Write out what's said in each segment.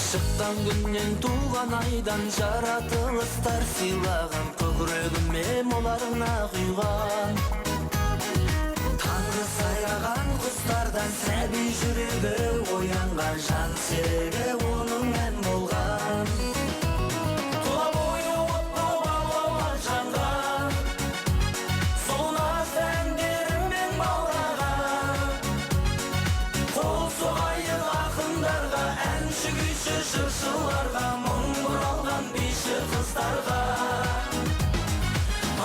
Шыққан күннен туған айдан жаратылыстар сыйлаған, көкірегіме моларына құйған. Таңғы сайраған құстардан сәби жүрегі оянған, жан серігі оның ән болған. Тұла бойы отты балауға жанған, солназ әндеріммен баураған. Қол соғайық ақындарға, әнші күйші жыршыларға, мұң бұралған биші қыздарға.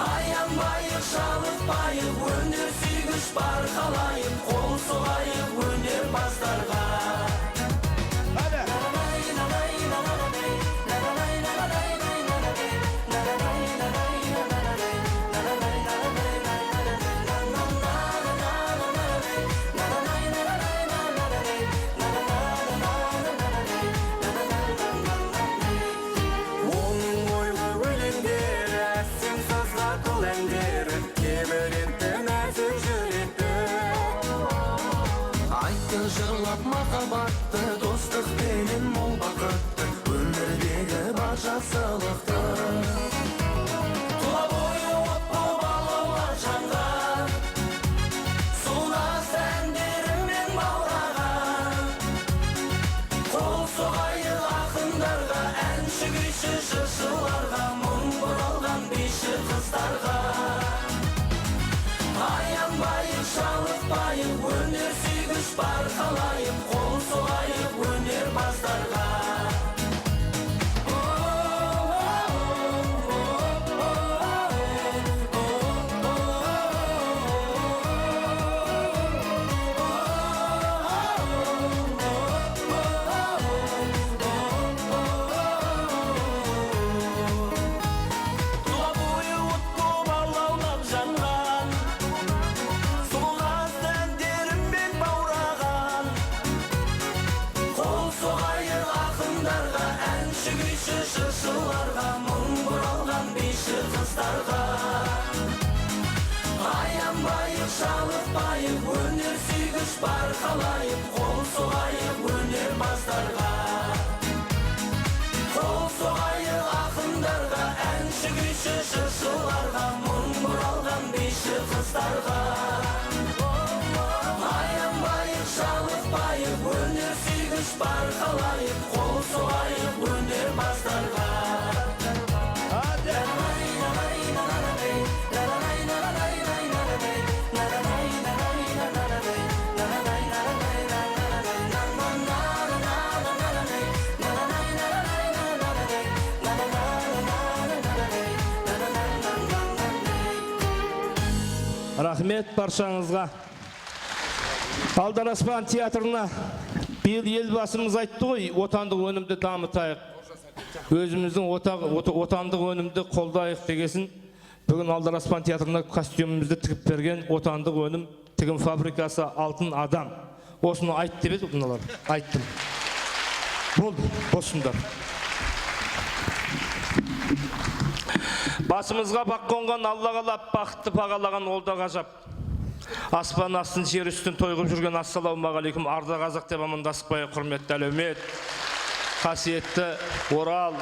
Аянбайық, жалықпайық, өнер сүйгіш бар қалайық, қол соғайық өнер бастарға. Махаббатты, достық пенен мол бақытты, өмірдегі бар жақсылықты. Тұла бойы отты балауға жанған, солназ әндеріммен баураған. Қол соғайық ақындарға, әнші күйші жыршыларға, мұң бұралған биші қыздарға. Аянбайық, жалықпайық, өнер сүйгіш бар қалайық, қол соғайық өнер бастарға. Тұла бойы отты балаулап жанған, солназ әндеріммен баураған. Қол соғайық ақындарға, әнші күйші жыршыларға, мұң бұралған биші қыздарға. Аянбайық, жалықпайық, өнер сүйгіш бар қалайық, қол соғайық өнер бастарға. Қол соғайық ақындарға, әнші күйші жыршыларға, мұң бұралған биші қыздарға. Аянбайық, жалықпайық, өнер сүйгіш бар қалайық, қол соғайық өнер бастарға. Рахмет баршаңызға. Алдараспан театрына биыл елбасымыз айтты ғой, отандық өнімді дамытайық. Өзіміздің отандық өнімді қолдайық дегесін. Бүгін Алдараспан театрына костюмімізді тігіп берген отандық өнім тігім фабрикасы Алтын Адам. Осыны айт деп еді мыналар. Айттым. Болды, босыңдар. Басымызға бақ қонған Алла қалап, бақытты бағалаған ол да ғажап. Аспан астын, жер үстін тойғып жүрген ассалаумағалейкум, арда қазақ деп амандаспай, құрметті әлеумет, қасиетті Орал,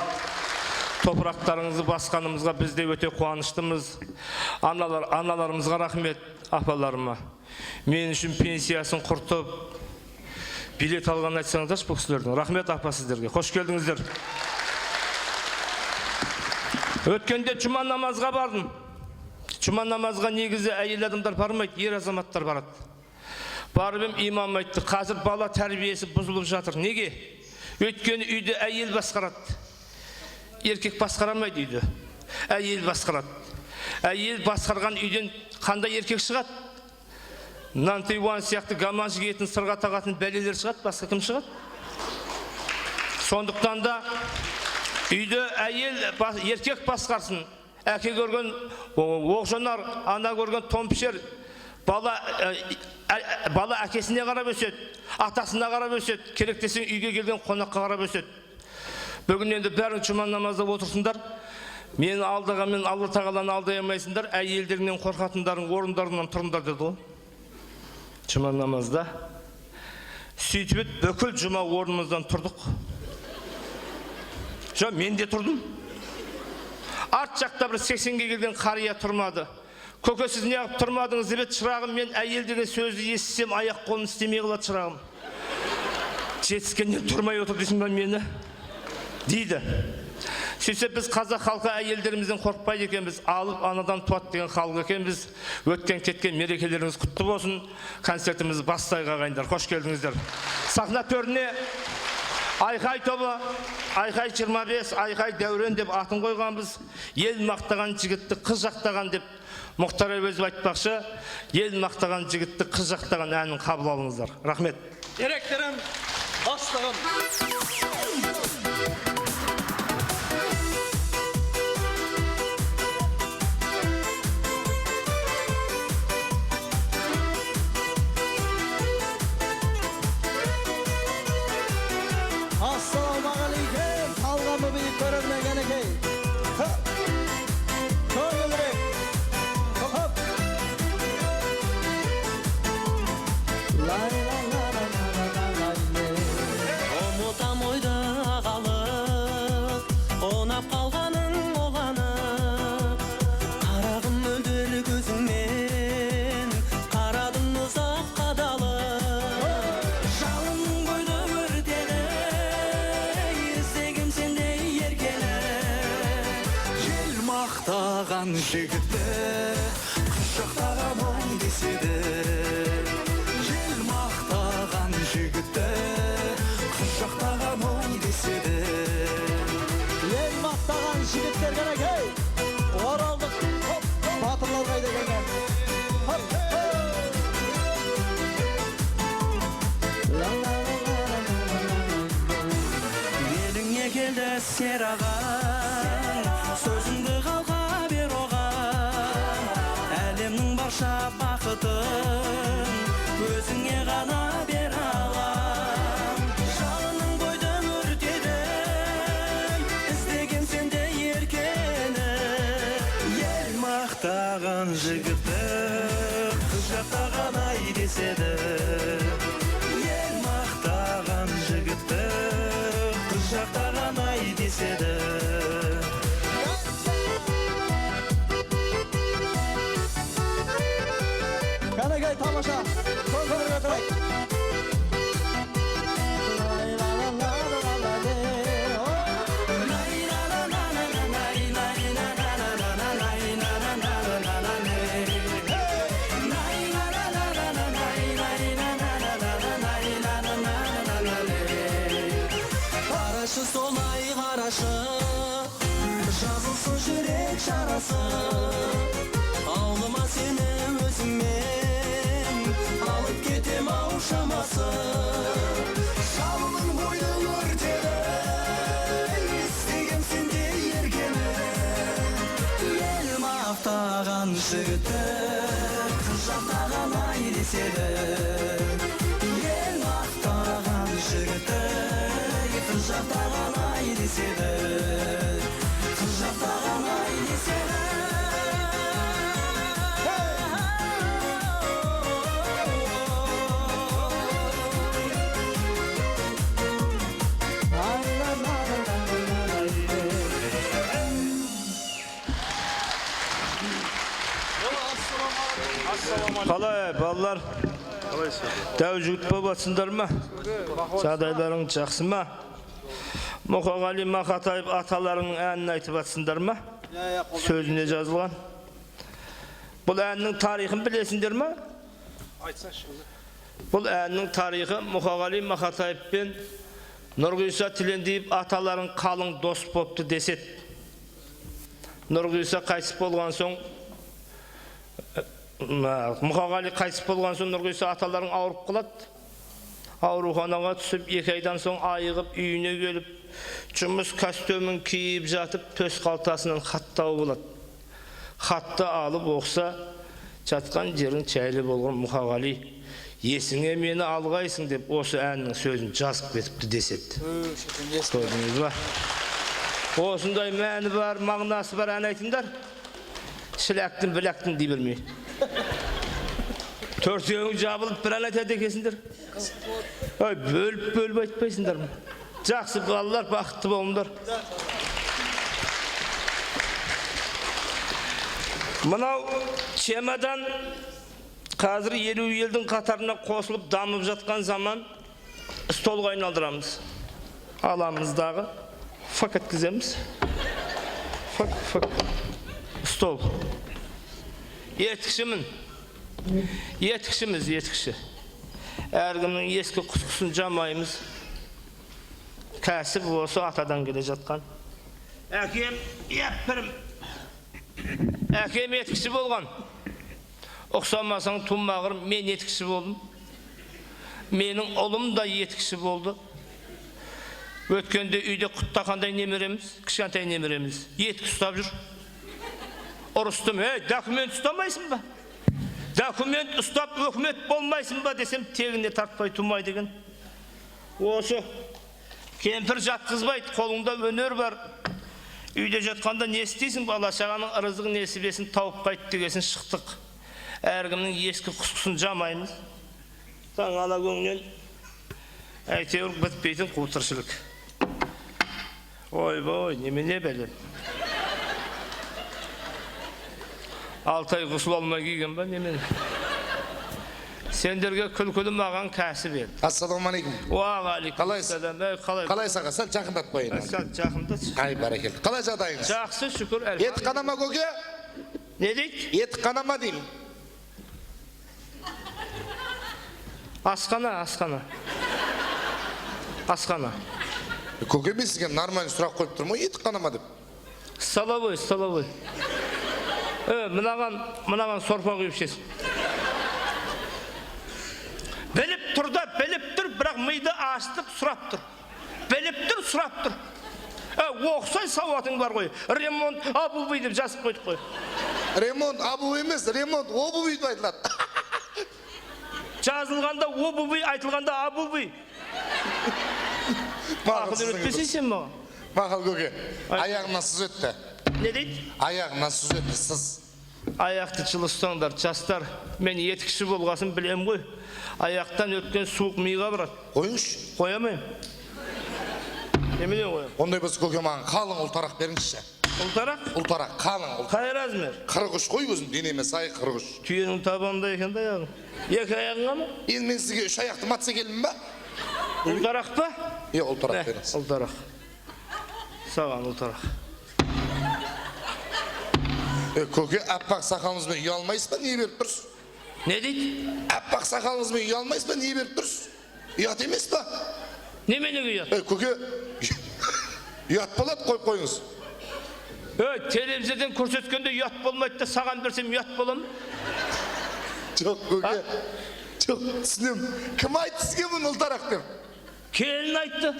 топырақтарыңызды басқанымызға біз де өте қуаныштымыз. Аналарымызға рахмет, апаларыма. Мен үшін пенсиясын құртып, билет алған айтсаңыздаршы бұл кісілердің. Рахмет апа сіздерге. Қош келдіңіздер. Өткенде жұма намазға бардым. Жұма намазға негізі әйел адамдар бармайды, ер азаматтар барады. Барып имам айтты, қазір бала тәрбиесі бұзылып жатыр. Неге? Өткені үйде әйел басқарады. Еркек басқарамайды үйде. Әйел басқарады. Әйел басқарған үйден қандай еркек шығады? Нантайуан сияқты гаман жігетін сырға тағатын бәлелер шығады, басқа кім шығады? Сондықтан да үйде әйел еркек басқарсын. Әке көрген оғжанар, ана көрген томпішер. Бала әкесіне қарап өседі, атасына қарап өседі, керек десең үйге келген қонаққа қарап өседі. Бүгін енді бәрін жұма намазда отырсыңдар. Мен алдағанмен Алла тағаланы алдай алмайсыңдар, әйелдерінен қорқатындарың орындарынан тұрыңдар деді ғой. Жұма намазда. Сөйтіп бүкіл жұма орнымыздан тұрдық. Жоқ, мен де тұрдым. Арт жақта бір 80-ге келген қария тұрмады. Көке, сіз неғып тұрмадыңыз деп еді, шырағым, мен әйел деген сөзді естісем, аяқ қолын істемей қалады шырағым. Жетіскеннен тұрмай отыр дейсің ба мені? Дейді. Сөйтсе біз қазақ халқы әйелдерімізден қорқпайды екенбіз, алып анадан туады деген халық екенбіз. Өткен кеткен мерекелеріңіз құтты болсын. Концертіміз бастайық ағайындар. Қош келдіңіздер. Сахна төріне Айқай тобы, Айқай 25, Айқай Дәурен деп атын қойғанбыз. Ел мақтаған жігітті қыз жақтаған деп Мұхтар Әуезов айтпақшы. Ел мақтаған жігітті қыз жақтаған әнін қабыл алыңыздар. Рахмет. Директорым, бастығым. Assalamualaikum, talğamı büyük görürmen genekey. Köylülük. Hop. Lay lay lay lay lay lay. Omutам ойда қалып, онап қалғаның оланып. Қарағым мөлдір көзіңмен, қарадың ұзақ қадалып. Жалының бойды өртеді, іздегім сендей еркені. Ел мақтаған жігітті құшақтаған оң деседі. Ел мақтаған жігітті құшақтаған оң деседі. El maqtagan jigitler genekey. Oraldık. Hop. Batırlar qayda gelgen. Hop. Lay lay lay lay lay. Беліңе келді сераған, сөзіңді қалға бер оған. Әлемнің барша бақытын өзіңе ғана бер алам. Жалының бойды өртеді, іздеген сенде еркені. Ел мақтаған жігітті қыз жақтаған ай деседі. Ел мақтаған жігітті қыз жақтаған ай деседі. Genekey tamaşa. Köylülük ötürek. Lay lay lay lay lay lay. Hop. Қарашы солай қарашы, жазылсын жүрек жарасы. Аулыма сені өзіңмен, алып кетем ау шамасы. Жалының бойды өртеді, іздеген сендей еркені. Ел мақтаған жігітті қыз жақтаған ай деседі. Ел мақтаған жігітті қыз жақтаған ай деседі. Қыз жақтаған ай деседі. Lay lay lay lay lay. Қалай, балалар? Дәу жігіт боласыңдар ма? Жағдайларың жақсы ма? Мұқағали Мақатаев аталарының әнін айтып атсыңдар ма? Сөзіне жазылған. Бұл әннің тарихын білесіңдер ма? Бұл әннің тарихы Мұқағали Мақатаев пен Нұрғиса Тілендиев аталарың қалың дос бопты деседі. Нұрғиса қайтыс болған соң, Мұқағали қайтыс болған соң Нұрғиса аталарың ауырып қалады. Ауруханаға түсіп, 2 айдан соң айығып, үйіне келіп, жұмыс костюмін киіп жатып, төс қалтасынан хат тауып алады. Хатты алып оқса, жатқан жерің жайлы болған Мұқағали, есіңе мені алғайсың деп осы әннің сөзін жазып кетіпті деседі. Көрдіңіз ба? Осындай мәні бар, мағынасы бар ән айтыңдар. Шіләктің, біляқтың дей бермей. Төртеуің жабылып бір ән айтады екенсіңдер. Бөліп айтпайсыңдар ма? Жақсы балалар, бақытты болыңдар. Мынау чемодан қазір 50 елдің қатарына қосылып дамып жатқан заман столға айналдырамыз. Аламыздағы фак еткіземіз. Фак. Стол. Еткішімін. Еткіші. Әркімнің ескі құсқысын жамаймыз. Кәсіп осы атадан келе жатқан. Әкем еткіші болған. Оқсамасаң тумағыр, мен еткіші болдым. Менің ұлым да еткіші болды. Өткенде үйде құттақандай немереміз, кішкентай немереміз. Еткі ұстап жүр. Ұрыстым, документ ұстамайсың ба? Документ ұстап өкімет болмайсың ба десем, тегіне тартпай тумай деген. Осы кемпір жатқызбайды, қолыңда өнер бар. Үйде жатқанда не істейсің, бала-шағаның ырызығы несібесін тауып қайт дегесін шықтық. Әркімнің ескі құсқысын жамаймыз. Таң ала көңнен әйтеуір бітпейтін қуытыршылық. Ой, немене бәлем. 6 ай ғұсыл алмай киген ба, немене? Сендерге күлкілі маған кәсіп еді. Ассаламалейкум. Уағалейкум. Қалайсың? Қалайсың? Сәл жақындат қойын. Сәл жақындат. Ай, бәрекелді. Қалай жағдайыңыз? Жақсы, шүкір. Ет қанама көке? Не дейді? Ет қанама деймін. Асқана. Көке мен сізге нормально сұрақ қойып тұрмын, ет қанама деп. Столовой. Мынаған сорпа құйып ішесің. Біліп тұр, бірақ миды ашытып сұрап тұр. Сұрап тұр. Оқсай сауатың бар ғой. Ремонт обувь деп жазып қойдық қой. Ремонт обувь емес, ремонт обувь деп айтылады. Жазылғанда обувь, айтылғанда обувь. Ақыл өтпесей сен маған. Мақал көке, аяғынан сыз өтті. Не дейді? Аяғынан сыз өтті, сыз. Аяқты жылыстаңдар, жастар. Мен еткіші болғасын білем ғой. Аяқтан өткен суық миға барады. Қойыңыз. Қоямайым. Немене қоям? Ондай біз көке маған қалың ұлтарақ беріңізші. Ұлтарақ? Ұлтарақ, қалың ұлтарақ. Қай размер? 43 қой өзім, денеме сай 43. Түйенің табанында екен да аяғың. Екі аяғыңа ма? Енді мен сізге 3 аяқты матса келдім ба? Ұлтарақ па? Ұлтарақ беріңіз. Ұлтарақ. Саған ұлтарақ. Көке, аппақ сақалыңызбен ұялмайсыз ба, не беріп тұрсыз? Не дейді? Аппақ сақалыңызбен ұялмайсыз ба, не беріп тұрсыз? Ұят емес па? Неменеге ұят? Көке, ұят болады, қойып қойыңыз. Телевизордан көрсеткенде ұят болмайды да саған берсем ұят боламын? Жоқ, көке. Жоқ, түсінем. Кім айтты сізге бұны ұлтарақ деп? Келін айтты.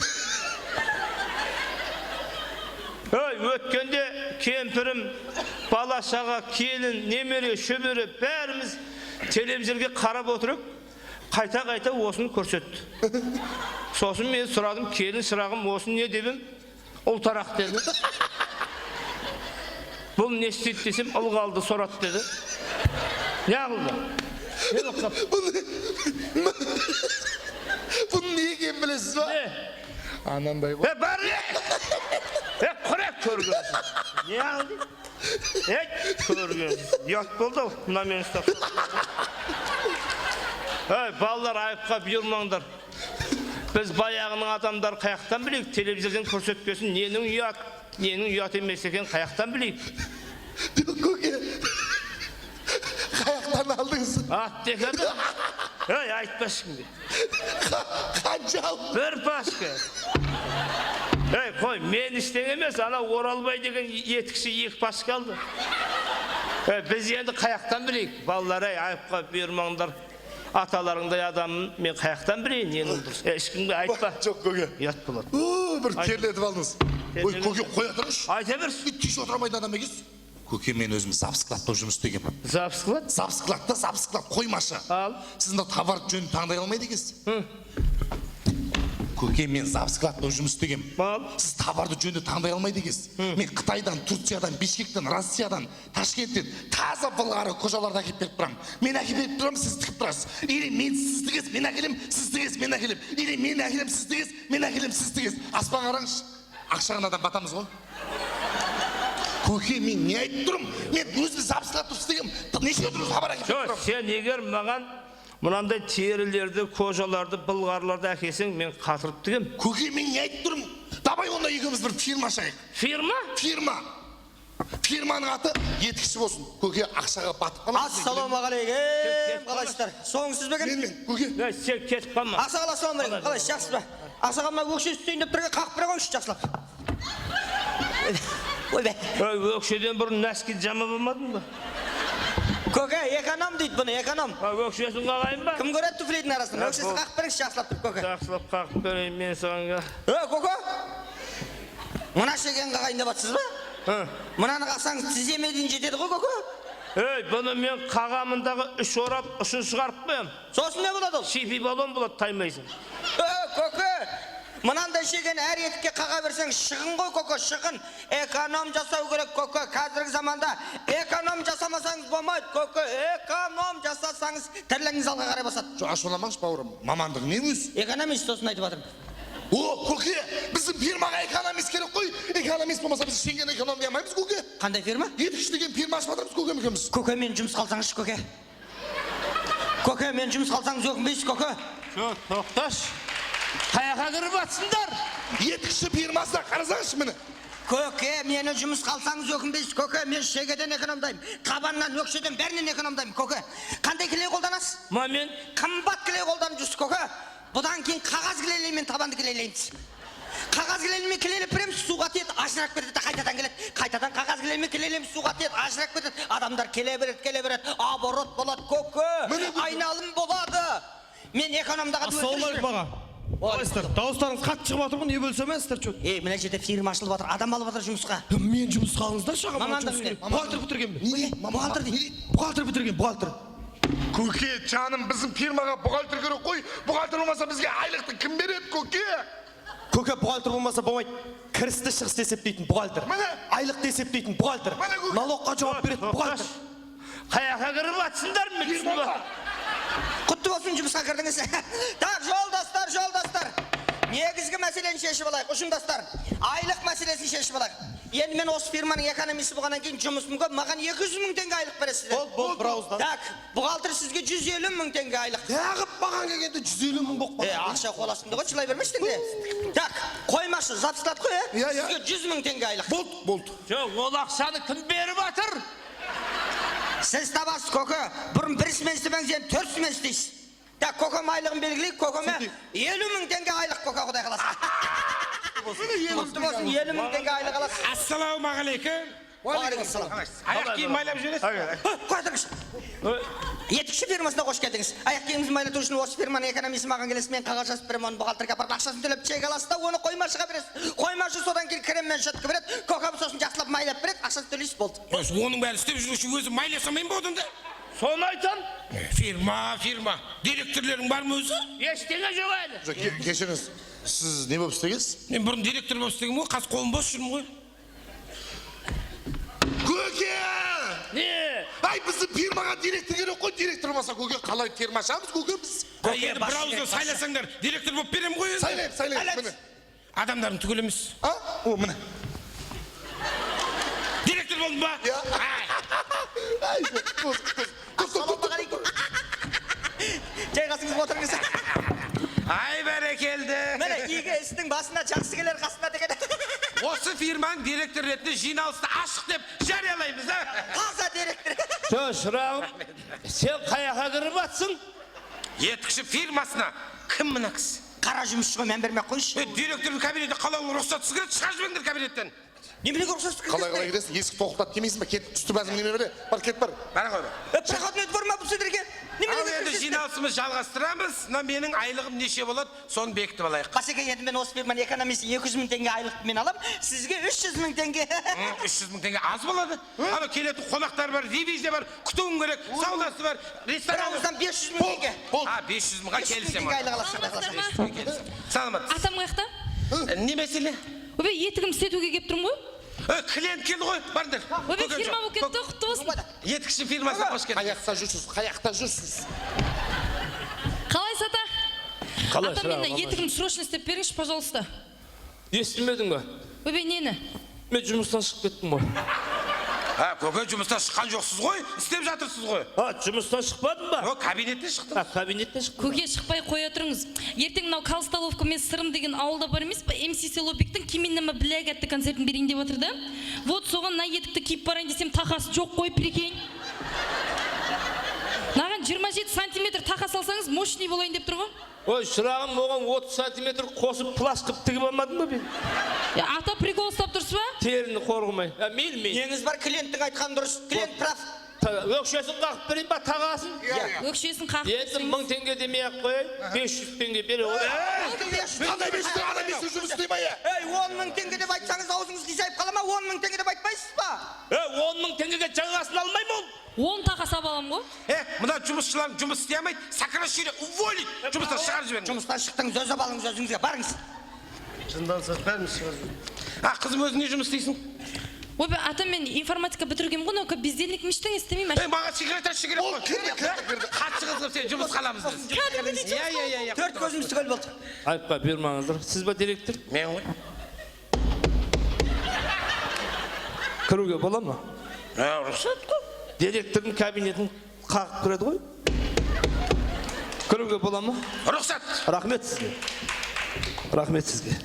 Өткенде кемпірім, бала-шаға, келін, немере, шөбере бәріміз телевизорге қарап отырып, қайта осыны көрсетті. Сосын мен сұрадым, келін шырағым, осын не дебім? Ұлтарақ деді. Бұл не істейді десем, ылғалды сорат деді. Не қылды? Бұны не екен білесіз ба? Не? Анандай ғой. Бәрі! Құрек көргенсің. Не алды? Көргенсің. Ұят болды ау, мұна мен ұстап. Балалар айыпқа бұйырмаңдар. Біз баяғының адамдар қаяқтан білейік, телевизордан көрсеткесін ненің ұят емес екен қаяқтан білейік. Көке, қаяқтан алдыңыз? Ат декеді. Айтпа ішкімде. Қанша алды? Бір пашка. Қой, мен іштен емес, ана Оралбай деген еткіші 2 пашка алды. Біз енді қаяқтан білейік. Балалар, айыпқа бұйырмаңдар. Аталарыңдай адамын мен қаяқтан білейін, ненің дұрыс. Ешкімге айтпа. Жоқ, көке. Ұят болады. Бір терлетіп алдыңыз. Ой, көке, қоя тұрыңыз. Айта берсін. Түйші отырмайды адам екенсіз. Көке, мен өзім запсклатта жұмыс істегенмін. Запсклад? Запсклат қоймашы. Ал. Сіздің товар жөнін таңдай алмайды екенсіз. Көке, мен запскладта жұмыс істегенмін. Сіз товарды жөнді таңдай алмайды екенсіз. Мен Қытайдан, Турциядан, Бишкектен, Россиядан, Ташкенттен таза былғары көжаларды әкеліп беріп тұрамын. Мен әкеліп тұрам, сіз тігіп тұрасыз. Или мен сіз тігесіз, мен әкелем, сіз тігесіз, мен әкелем. Или мен әкелем, сіз тігесіз, мен әкелем, сіз тігесіз. Аспан қараңызшы. Ақшаған адам батамыз ғой. көке мен не айтып тұрмын? Мен өзімді жабысыра тұрып істегем. Неше дұрыс хабар әкеліп Жоқ, сен егер маған мынандай терілерді, кожаларды, былғарларды әкесең, мен қатырып тігем. Көке мен не айтып тұрмын? Давай онда екеуміз бір фирма ашайық. Фирма? Фирманың аты етікші болсын. Көке ақшаға батып қаламыз. Ассалаумағалейкум. Қалайсыздар? Соңсыз ба екен? Мен көке. Сен кетіп қалма. Ассалаумағалейкум. Қалайсыз, жақсыз ба? Ақсаға мына өкше үстейін деп тұрған қақып бере қойшы, жақсылап. Ойбай. Өкшеден бұрын нәски жама болмадың ба? Көке, эконом дейді бұны, эконом. Өкшесін қағайын ба? Кім көреді туфлидің арасын? Өкшесі қақып беріңіз, жақсылап тұр, көке. Жақсылап қағып берейін мен саған. Көке. Мына шеген қағайын деп атсыз ба? Мынаны қақсаңыз тіземе дейін жетеді ғой, көке. Бұны мен қағамындағы үш орап, ұшын шығарып қоям. Сосын не болады ол? Шипи балон болады, таймайсың. Көке. Мынандай шеген әр етікке қаға берсең шығын ғой, көке, шығын. Эконом жасау керек, көке. Қазіргі заманда эконом жасамасаңыз болмайды, көке. Эконом жасасаңыз тірлігіңіз алға қарай басады. Жоқ, ашуламаңыз бауырым. Мамандық не өз? Экономист сосын айтып жатырмын. Көке, біздің фирмаға экономист керек қой. Экономист болмаса біз шенген экономия алмаймыз, көке. Қандай фирма? Етікші деген фирма ашып жатырмыз, көке екеуміз. Көке, мен жұмыс қалсаңызшы, көке. Көке, мен жұмыс қалсаңыз өкінбейсіз, көке. Жоқ, тоқташ. Қаяқа кіріп атсыңдар. Етікші фирмасына қарасаңызшы мені. Көке, мені жұмыс қалсаңыз өкінбейсіз, көке. Мен шегеден экономдаймын. Қабаннан, өкшеден бәрінен экономдаймын, көке. Қандай кілей қолданасыз? Мен Қымбат кілей қолданып жүрсіз, көке. Бұдан кейін қағаз кілейлеймен табанды кілейлейміз. Қағаз кілейлеймен кілейлеп береміз, суға тиеді, ажырап кетеді, қайтадан келеді. Қайтадан қағаз кілейлеймен кілейлейміз, суға тиеді, ажырап кетеді. Адамдар келе береді, оборот болады, көке. Айналым болады. Мен экономдаға Ассалаумағалейкум аға. Қалайсыздар? Дауыстарыңыз қатты шығып жатыр ғой, не бөлсемесіздер чөк? Мына жерде фирма ашылып жатыр, адам алып жатыр жұмысқа. Мен жұмысқа алыңыздар шаға. Мамандық не? Бухгалтер бітірген бе? Бухгалтер дейді. Бухгалтер бітірген, бухгалтер. Көке, жаным, біздің фирмаға бухгалтер керек қой. Бухгалтер болмаса бізге айлықты кім береді, көке? Көке, бухгалтер болмаса болмайды. Кірісті шығысты есептейтін бухгалтер. Айлықты есептейтін бухгалтер. Налогқа жауап беретін бухгалтер. қаяқа кіріп атсыңдар мен. Құтты болсын, жұмысқа кірдіңіз. Так, жолдастар. Негізгі мәселені шешіп алайық, ұшындастар. Айлық мәселесін шешіп алайық. Енді мен осы фирманың экономисі болғаннан кейін жұмысым көп, маған 200 мың теңге айлық бересіздер. Бол, бір ауыздан. Так, бухгалтер сізге 150 мың теңге айлық. Неғып маған келгенде 150 мың болып қалды. Ақша қол астында ғой, жылай бермешсің де. Так, қоймашы, запыстат қой, сізге 100 мың теңге айлық. Болды. Жоқ, ол ақшаны кім беріп атыр? Сіз табасыз, көке. Бұрын бір ісімен істемеңіз, енді 4 ісімен істейсіз. Так, көкем айлығын белгілейік, көкеме 50 мың теңге айлық, көке, құдай қаласа. Құтты болсын, 50 мың теңге айлық аласыз. Ассалаумағалейкум. Уағалейкумассалам. Аяқ киім майлап жібересіз? Қоя тұрыңыз. Етікші фирмасына қош келдіңіз. Аяқ киіміңізді майлату үшін осы фирманың экономисі маған келесіз. Мен қағаз жазып беремін, оны бухгалтерге апарып ақшасын төлеп чек аласыз да, оны қоймашыға бересіз. Қоймашы содан кейін креммен шытқы береді, көкем сосын жақсылап майлап береді, ақшасын төлейсіз, болды. Оның бәрі істеп жүруші өзі майласамайын болдым да. Соны айтам. Фирма. Директорлерің бар ма өзі? Ештеңе жоқ әлі. Кешіріңіз, сіз не болып істегенсіз? Мен бұрын директор болып істеген ғой, қазір қолым бос жүрмін ғой. Көке! Не? Ай, біздің фирмаға директор керек қой, директор болмаса көке қалай фирма ашамыз, көке біз? Енді бір ауыздан сайласаңдар, директор болып берем ғой енді. Сайлайық, міне. Адамдарым түгел емес. О, міне. Директор болдың ба? Ай, Ассалаумағалейкум. Жайғасыңыз отырыңыз. Ай, бәрекелді. Міне, игі істің басына жақсы келер қасына деген. Осы фирманың директор ретінде жиналысты ашық деп жариялаймыз, да? Таза директор. Жоқ, шырағым, сен қаяқа кіріп атсың? Етікші фирмасына кім мына кісі? Қара жұмысшы ғой, мен бермек қойшы. Директордың кабинеті қалауын рұқсатсыз кіреді, шыға жібеңдер кабинеттен. Неменеге рұқсатсыз қалай кіресің? Есік тоқтап келмейсің ба? Кет, үсті бәзім неме бере. Бар, кет бар. Бара қой. Проходной двор ма бұл сіздерге? Ал енді жиналысымыз жалғастырамыз. Мына менің айлығым неше болады, соны бекітіп алайық. Қасеке, енді мен осы фирманың экономисі 200 мың теңге айлық мен алам, сізге 300 мың теңге. 300 мың теңге аз болады. Ана келетін қонақтар бар, ревизия бар, күтуің керек, саудасы бар, Бір ресторан. ауыздан 500 мың теңге. 500 мыңға 300 мың келісем. теңге айлық аласыз. Саламат. Атам қаяқта? Не мәселе? Өбе, етігім істетуге кеп тұрмын ғой. Клиент келді ғой, барыңдар. Өбе, фирма болып кетті, құтты болсын. Етікші фирмасына қош келдіңіз. Қаяқта жүрсіз? Қалай сата? Қалай, Атам, шырағым, мені етігім срочно істеп беріңізші, пожалуйста. Естімедің ба? Өбе, нені? Мен жұмыстан шығып кеттім ғой. көке жұмыстан шыққан жоқсыз ғой, істеп жатырсыз ғой. Жұмыстан шықпадың ба? Кабинеттен шықтым. Кабинеттен шықтым. Көке шықпай қоя тұрыңыз. Ертең мынау Калстоловка мен Сырым деген ауылда бар емес па? МС Селобиктің кименнама біләк атты концертін берейін деп отыр да. Вот соған мына етікті киіп барайын десем тақасы жоқ қой, прикинь. Наған 27 сантиметр тақа салсаңыз мощный болайын деп тұр ғой. Ой, шырағым, оған 30 сантиметр қосып плаш қып тігіп алмадың ба мен? Ата прикол ұстап тұрсыз ба? Теріні қорғымай. Мен. Неңіз бар, клиенттің айтқан дұрыс. Клиент прав. Өкшесін қағып берейін ба, тағасын? Өкшесін қағып Енді 1000 теңге демей-ақ қояйын, 500 теңге бере ғой. Қандай 500 теңге адам бесіз жұмыс істей ма? 10 мың теңге деп айтсаңыз аузыңыз қисайып қала ма? 10 мың теңге деп айтпайсыз ба? 10 мың теңгеге жаңасын алмаймын ол. 10 тақа сап алам ғой. Мына жұмысшылар жұмыс істей алмайды, сокращение, уволить. Жұмыстан шығарып жіберіңіз. Жұмыстан шықтыңыз, өзі балыңыз өзіңізге барыңыз. Жындансыз бәріміз шығарып. Қызым өзің не жұмыс істейсің? Ой, ата мен информатика бітіргем ғой, но бездельник мештің істемеймін. Маған секретарь керек қой. Хатшы қыз қылып сен жұмыс қаламыз біз. Иә. 4 көзіміз түгел болды. Айыпқа бермаңыздар. Сіз ба директор? Мен ғой. Кіруге бола ма? Рұқсат қой. Директордың кабинетін қағып кіреді ғой. Кіруге бола ма? Рұқсат. Рахмет сізге. Рахмет сізге.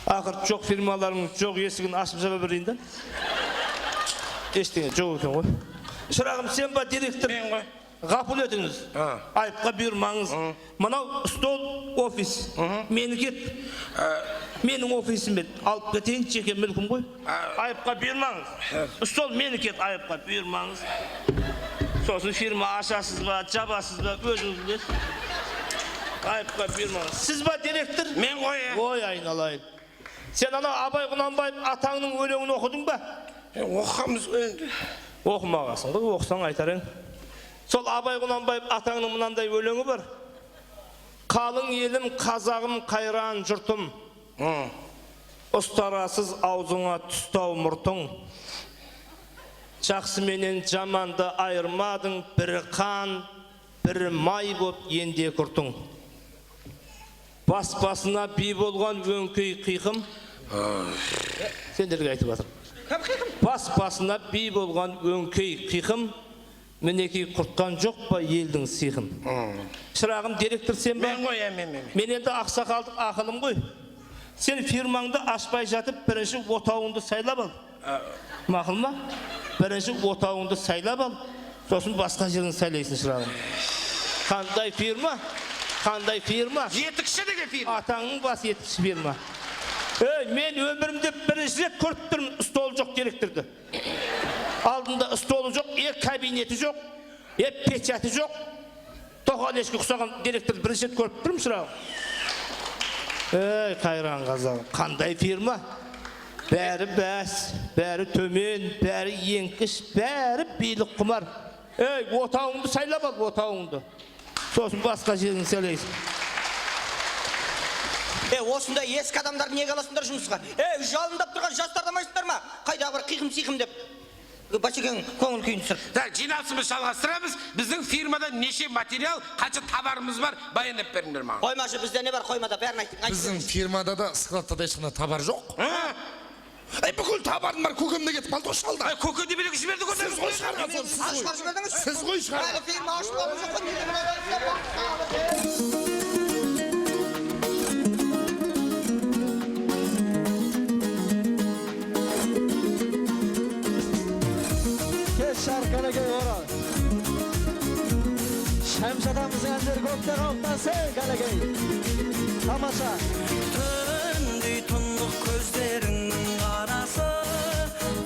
Ақыр жоқ фирмаларының жоқ есігін ашып жаба берейін да. Ештеңе жоқ екен ғой. Шырағым, сен ба директор? Мен ғой. Ғапыл өтіңіз. Айыпқа бұйырмаңыз. Мынау стол офис. Менікі менің офисіммен алып кетейін, жеке мүлкім ғой. Айыпқа бұйырмаңыз. Стол менікі айыпқа бұйырмаңыз. Сосын фирма ашасыз ба, жабасыз ба, өзіңіз білесіз. Айыпқа бұйырмаңыз. Сіз ба директор? Мен ғой. Ой, айналайын. Сен ана Абай Құнанбаев атаңның өлеңін оқыдың ба? Оқығанбыз енді. Оқымағасың ғой, оқысаң айтарың. Сол Абай Құнанбаев атаңның мынандай өлеңі бар. Қалың елім, қазағым, қайран жұртым. Ұстарасыз аузыңа тұстау мұртың. Жақсы менен жаманды айырмадың, бірі қан, бірі май боп енде күртің. Бас-басына би болған өңкей қиқым. Сендерге айтып жатыр. Бас-басына би болған өңкей қиқым. Мінекей құртқан жоқ па елдің сиқын. Шырағым, директор сен ба? Мен ғой, мен. Мен енді ақсақалдық ақылым ғой. Сен фирмаңды ашпай жатып, бірінші отауыңды сайлап ал. Мақыл ма? Бірінші отауыңды сайлап ал, сосын басқа жерін сайлайсың, шырағым. Қандай фирма? Қандай фирма? Етікші деген фирма. Атаңның бас етікші фирма. Мен өмірімде бірінші рет көріп тұрмын, стол жоқ директорды. Алдында столы жоқ, кабинеті жоқ, печаты жоқ. Тоқал ешкі құсаған директорды бірінші рет көріп тұрмын, шырағым. Қайран қазағым, қандай фирма? Бәрі бәс, бәрі төмен, бәрі еңкіш, бәрі билік құмар. Отауыңды сайлап ал, отауыңды. Сосын басқа жерін сайлайсың. Осында ескі адамдар неге аласыңдар жұмысқа? Жалындап тұрған жастардамайсыңдар ма? Қайда бір қиқым-сиқым деп. Бачекең көңіл күйін түсір. Жиналысымыз жалғастырамыз. Біздің фирмада неше материал, қанша товарымыз бар, баяндап беріңдер маған. Қоймашы, бізде не бар қоймада, бәрін айтың. Біздің фирмада да складта да ешқандай товар жоқ. Бүкіл товардың бар көкемде кетіп қалды ғой шалда. Көкемде билік жіберді ғой. Сіз ғой шығарған. Сіз ғой шығарған. Әлі фирма ашып алып жоқ. Şarkılegey oral. Şemşadamızın enderi gökten oktası Kalegey. Tamaşa. Töndüy tunluq közlerinin arası,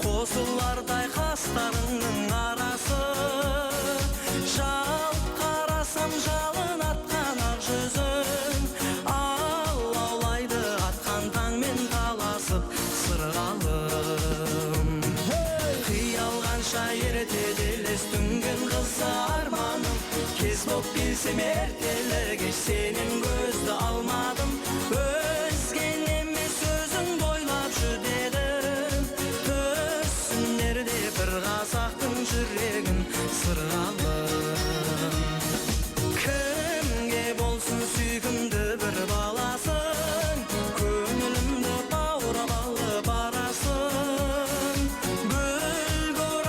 qosularday qaslarının arası. Jal qarasam jalın atqan aq жүзün, Allahlaydı atqan taң men talasып sırğalım. Qiyalğanşa ertedeles tüngen qızı armanım, Kez bop bilsem erteler geç senin gözді almadım. Özgeneme sözün boylap şu dedim, Tössünlerde bir qasaqtın жүрегін sırğalım. Kimge bolsun süygümdü bir balasın, Könülümdü tavrap alıp arasın. Bülgür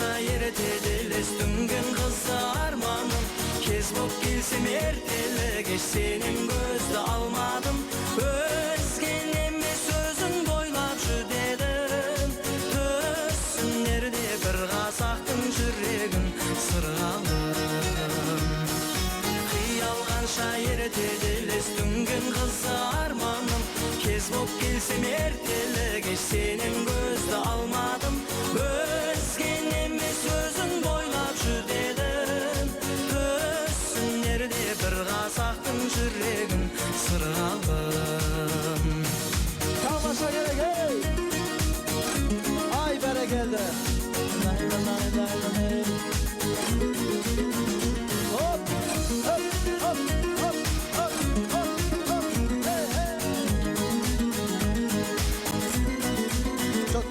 Kıyalganşa ertelelес Дүнген kızı armanım Kez boп kelsem ertele Geç senin gözді almadım Özgen emes özün boylap жүдедім Төссүнерде бір қазақтың жүрегін сырғалым Kıyalganşa ertelelес Дүнген kızı armanım Kez boп kelsem ertele Geç senin gözді almadım Özgen emes özün boylap жүдедім Төссүнерде бір қазақтың жүрегін сырғалым Tamasa gerek ey. Ay berekelde. Hop, hop, hop, hop, hop, hop, hop. Hey, hey. Çok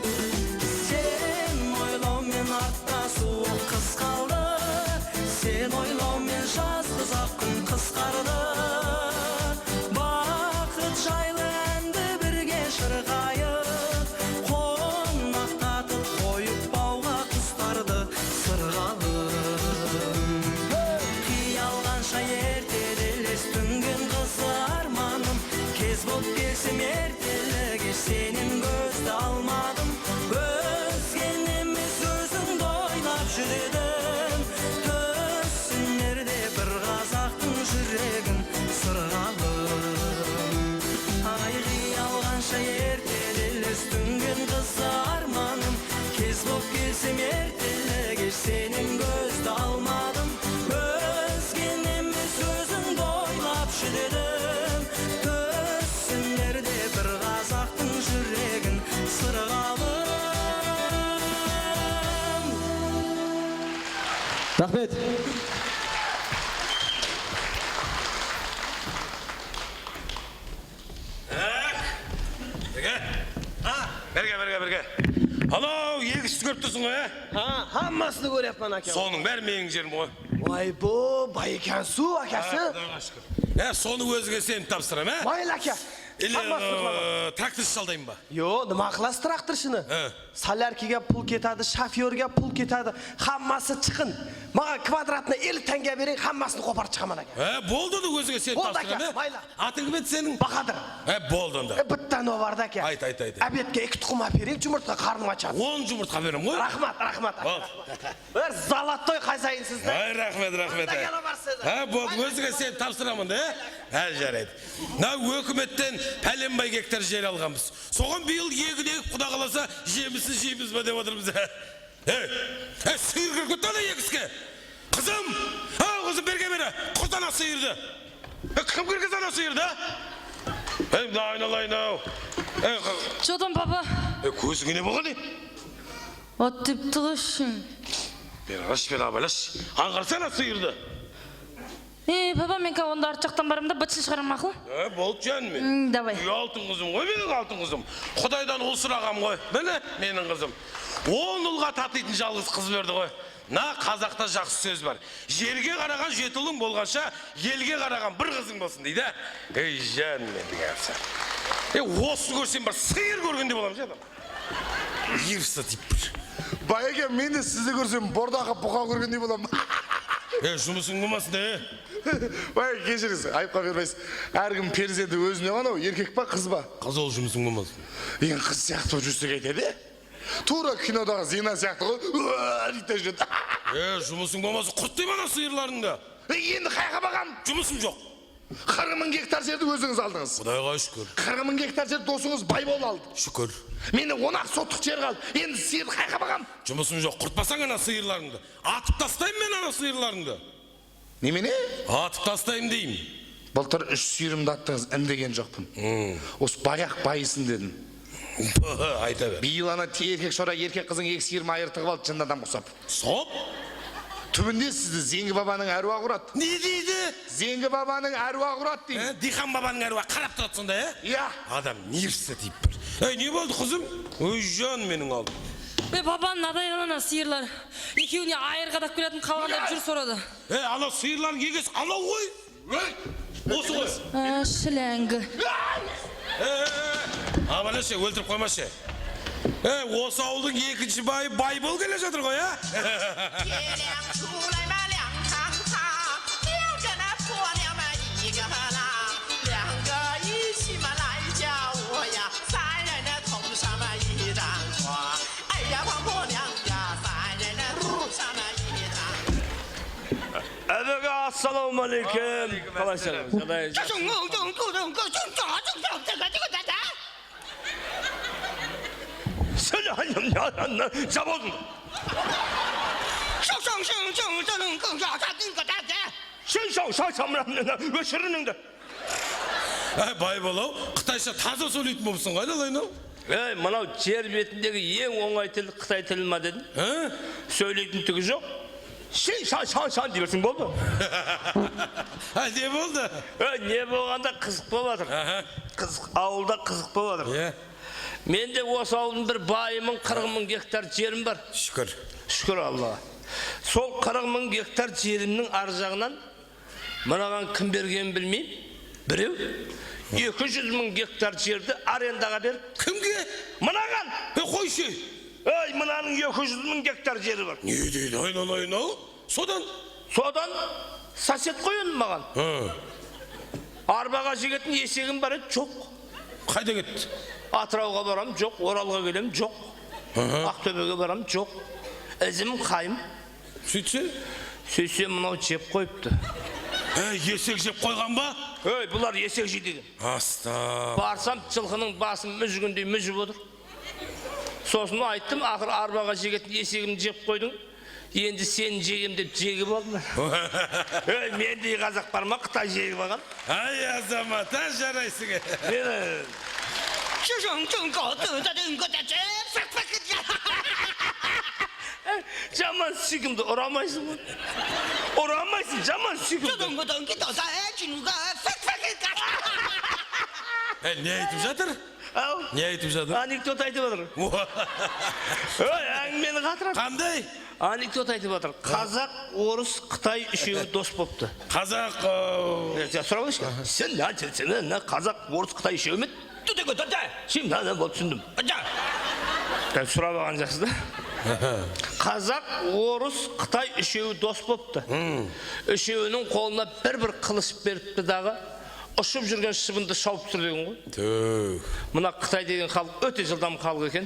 Sen ойлаумен артта суық қыс қалды Sen ойлаумен жаз қызақ күн қысқарды Бақыт жайлы әнді бірге шырқайық Қонақтатып қойып бауға құстарды сырғалым Қиялғанша ертелес Дүнген қызы арманым Кез боп келсем ертелі Кеш сенен көзді алмадым Өзген емес өзіңді ойлап жүдедім Төссүнерде бір қазақтың жүрегін сырғалым Ай қиялғанша ертелес Дүнген қызы арманым Кез боп келсем ертелі Кеш сенен көзді алмадым Өзген емес өзіңді ойлап жүдедім Төссүнерде бір қазақтың жүрегін сырғалым Rahmet. Берге. Анау егісті көріп тұрсың ғой, Hammasını көреппін әке. Соның бәрі менің жерім ғой. Vay bu, bay ekенсу әкесі. Соны өзіңе сеніп тапсырам, Mayıl әке. Или Hammasını қыламын. тракторшы жалдайын ба? Yo, nima qilasiz traktorchini? Salarkiga pul ketadi, shofyorga pul ketadi, hammasi chiqin. Menga kvadratni 50 tanga bering, hammasini qo'parib chiqaman aka. Болды да өзіңе сеніп Болды тапсырам, aka, mayli. Атың кім еді сенің? Bahadır. Болды онда. Bitta novarda aka. Ayt. Обедке 2 tuxum apering, жұмыртқа qarnim ochadi. 10 жұмыртқа берем ғой. Rahmat. Болды. Bir zalatoy қайсайын сізді. Ай, рахмет. Болды, өзіңе сеніп тапсырамын да, жарайды. Мына өкіметтен пәленбай гектар жер алғанбыз. Соған биыл егін егіп құда қаласа жемісін жейміз ба деп отырмыз. Сиыр кіргітті ана егіске. Қызым, қызым берге бері, құздана сиырды. Кім кіргіз ана сиырды? Айналайын-ау. Жодан баба. Көзіңе не болған? От деп тұғышын. Бер абайлаш. Аңғарсана сиырды. Баба, мен онда арт жақтан барымда бытшын шығарам мақыл? Болды жан мен. Давай. Алтын қызым ғой, менің алтын қызым. Құдайдан ұл сұрағам ғой. Міне, менің қызым. 10 ұлға татитын жалғыз қыз берді ғой. На қазақта жақсы сөз бар. Жерге қараған 7 ұлың болғанша, елге қараған бір қызың болсын дейді. Ей жан мен деген afsa. Осы көрсем бар, сиыр көргенде боламын жадам. Ерсі тип бір. Байеке, мен де сізді көрсем бордағы бұқа көргендей боламын. Жұмысың болмасын да, Бай, кешіріңіз, айыпқа бермейсіз. Әркім перзенті өзіне ғана, еркек па, қыз ба? Қыз ол жұмысың болмасын. Ең қыз сияқты жүрсек айтады. Тура кинодағы Зина сияқты ғой. Дейді жүрді. Жұмысың болмасын, құрттайым ана сиырларыңды. Енді қайға бағам? Жұмысым жоқ. 40 мың гектар жерді өзіңіз алдыңыз. Құдайға шүкір. 40 мың гектар жер досыңыз бай бол алды. Шүкір. Мені 10 сотық жер қалды. Енді сиыр қайға бағам? Жұмысым жоқ, құртпасаң ана сиырларыңды. Атып тастайым мен ана сиырларыңды. Немене? Атып тастайым деймін. Былтыр 3 сиырымды аттыңыз, үндеген жоқпын. Осы баяқ байысын дедім. Айта бер. Биыл ана еркек шора еркек қызың 2 сиырма айыр тығып алды, жындадан құсап. Соп? Түбінде сізді Зеңгі бабаның әруағы ұрады. Не дейді? Зеңгі бабаның әруағы ұрады деймін. Дихан бабаның әруағы қарап тұрады сонда, Иә. Адам нерсі дейіп бір. Не болды қызым? Ой, жан менің алдым. Бабаның адайлана сиырлар. Екеуіне айыр қадап келетін қалғанда жүр сорады. Ана сиырлардың егесі анау ғой. Осы ғой. Шіләңгі. Абалашы, өлтіріп қоймашы. Осы ауылдың екінші байы Байбол келе жатыр ғой, а? 月亮出来嘛亮堂堂，两个那婆娘们一个郎，两个一起嘛来叫我呀，三人的头上嘛一张床，哎呀王婆娘呀，三人的头上嘛一张。 Əbəqə, assalamu aleykum. Qalaysanız, qalaysanız. 这是我Sən hanım yalanla cabozun. Sen şaşamranına öşürünündə. Байбол, Қытайша таза сөйлейтін болыпсың ғой, алайын? Ey, мынау жер бетіндегі ең оңай тіл Қытай тілі ма дедің? Сөйлейтін түгі жоқ. Шан дей берсің болды. Не болды? Не болғанда қызық болып жатыр. Ауылда қызық болып жатыр. Менде осы ауылдың бір байымын 40 мың гектар жерім бар. Шүкір. Шүкір Аллаға. Сол 40 мың гектар жерімнің ар жағынан мынаған кім бергенін білмеймін. Біреу 200 мың гектар жерді арендаға беріп. Кімге? Мынаған. Қойшы. Ей, мынаның 200 мың гектар жері бар. Не дейді, айналайын-ау? Содан? Содан сосед қойын маған. Арбаға жегетін есегім бар еді, жоқ. Қайда кетті? Атырауға барам, жоқ. Оралға келем, жоқ. Ақтөбеге барам, жоқ. Ізім қайым. Сөйтсе? Сөйтсе мынау жеп қойыпты. Есек жеп қойған ба? Ей, бұлар есек жейді. Аста. Барсам жылқының басын мүжгендей мүжіп отыр. Сосын айттым, ақыр арбаға жегетін есегімді жеп қойдың. Енді сен жегем деп жегіп алдым. Ей, мендей қазақ бар ма, Қытай жегіп алған? Ай, азамат, жарайсың. Жаман сүйкімді ұрамайсың ғой. Ұрамайсың, жаман сүйкімді. Не айтып жатыр? Не айтып жатыр? Анекдот айтып жатыр. Ой, әңгімені қатырады. Қандай? Анекдот айтып жатыр. Қазақ, орыс, Қытай үшеуі дос болыпты. Қазақ... Сұрап алайыншы. Сен қазақ, орыс, Қытай үшеуі ме? Сен болды түсіндім. Сұрап алған жақсы да. Қазақ, орыс, Қытай үшеуі дос болыпты. Үшеуінің қолына бір қылыш беріпті дағы. Ұшып жүрген шыбынды шауып тұр деген ғой. Мына Қытай деген халық өте жылдам халық екен.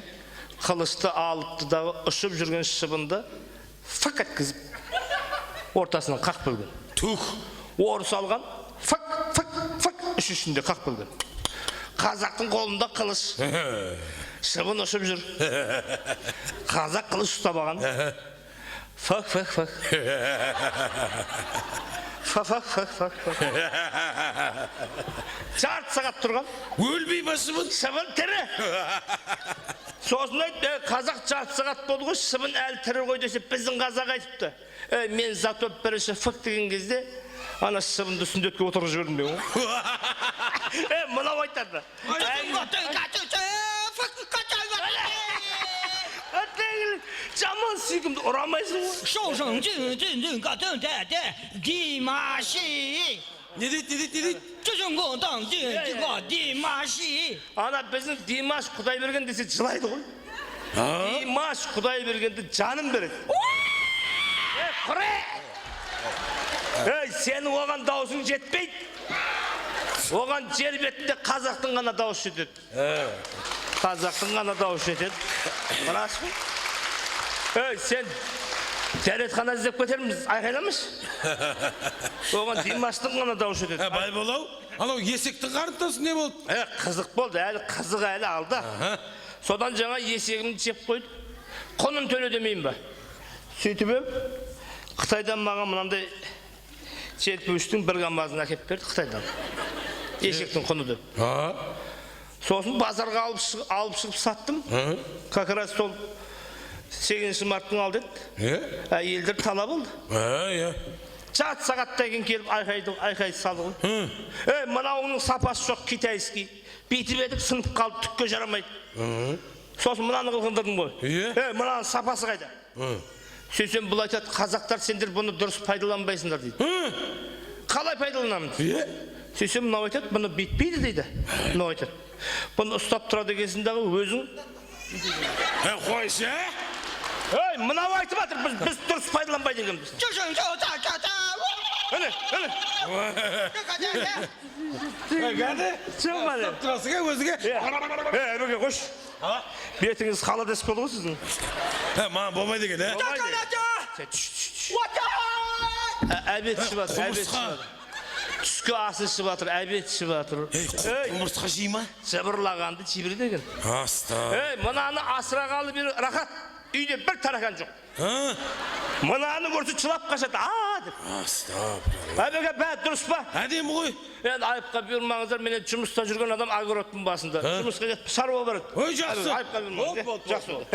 Қылышты алыпты дағы ұшып жүрген шыбынды фак еткізіп ортасынан қақ бөлген. Тух. Орыс алған фак үшіншінде қақ бөлген. Қазақтың қолында қылыш. Шыбын ұшып жүр. Қазақ қылыш ұстап алған. Фак. Жарты сағат тұрған. Өлбей ма шыбын? Шыбын тірі. Сосын айтты, қазақ жарты сағат болды ғой, шыбын әлі тірі ғой десе, біздің қазақ айтыпты. Мен зато бірінші фак деген кезде, ана шыбынды сүндетке отырып жібердім бе ғой. Мынау айтады. Жаман сүйкімді ұрамайсың ғой. Не дейді? Ана біздің Димаш Құдай берген десе жылайды ғой. Димаш Құдай бергенді жанын береді. Құре! Сені оған даусың жетпейді. Оған жер бетінде қазақтың ғана дауыс жетеді. Қазақтың ғана дауыс жетеді. Рас қой? Сен дәретхана іздеп кетерміз, айқайламыз. Оған Димаштың ғана дауыс жетеді. Байбол-ау, анау есектің қарынтасы не болды? Қызық болды, әлі қызық әлі алды. Содан жаңа есегімді жеп қойды. Құнын төле демеймін ба? Сөйтіп Қытайдан маған мынандай жетпеуіштің бір гамбазын әкеп берді Қытайдан. Есектің құны деп. Сосын базарға алып шығып саттым. Как раз сол 8 марттың алды еді. Елдер талап болды. Жарты сағаттай кейін келіп айқайды салды ғой. Мынауының сапасы жоқ, китайский. Бейтіп едік, сынып қалды, түкке жарамайды. Сосын мынаны қылғындырдым ғой. Мынаның сапасы қайда? Сөйтсем бұл айтады, қазақтар сендер бұны дұрыс пайдаланбайсыңдар дейді. Қалай пайдаланамын? Сөйтсем мынау айтады, бұны бейтпейді дейді. Мынау айтады. Бұны ұстап тұрады кезіндағы өзің Қойшы, Ей, мынау айтып жатыр, біз дұрыс пайдаланбайды екенбіз. Әне. Шығмады. тұрасың өзіге. Әбеке қош. Бетіңіз қала десіп болды ғой сіздің. Маған болмайды екен, Әбет ішіп жатыр, әбет ішіп жатыр. Түскі асы ішіп жатыр, әбет ішіп жатыр. Құмырсқа жей ма? Жыбырлағанды жібереді екен. Аста. Мынаны асырағалы бері рахат, үйде бір тараған жоқ. Мынаны көрсе чылап қашады, деп. Әбеке, бәт дұрыс па? Әдемі ғой. Енді айыпқа бұйырмаңыздар, мен жұмыста жүрген адам агороттың басында. Жұмысқа кетіп шаруа барады. Ой, жақсы. Айыпқа бұйырмаңыз. Жақсы болды.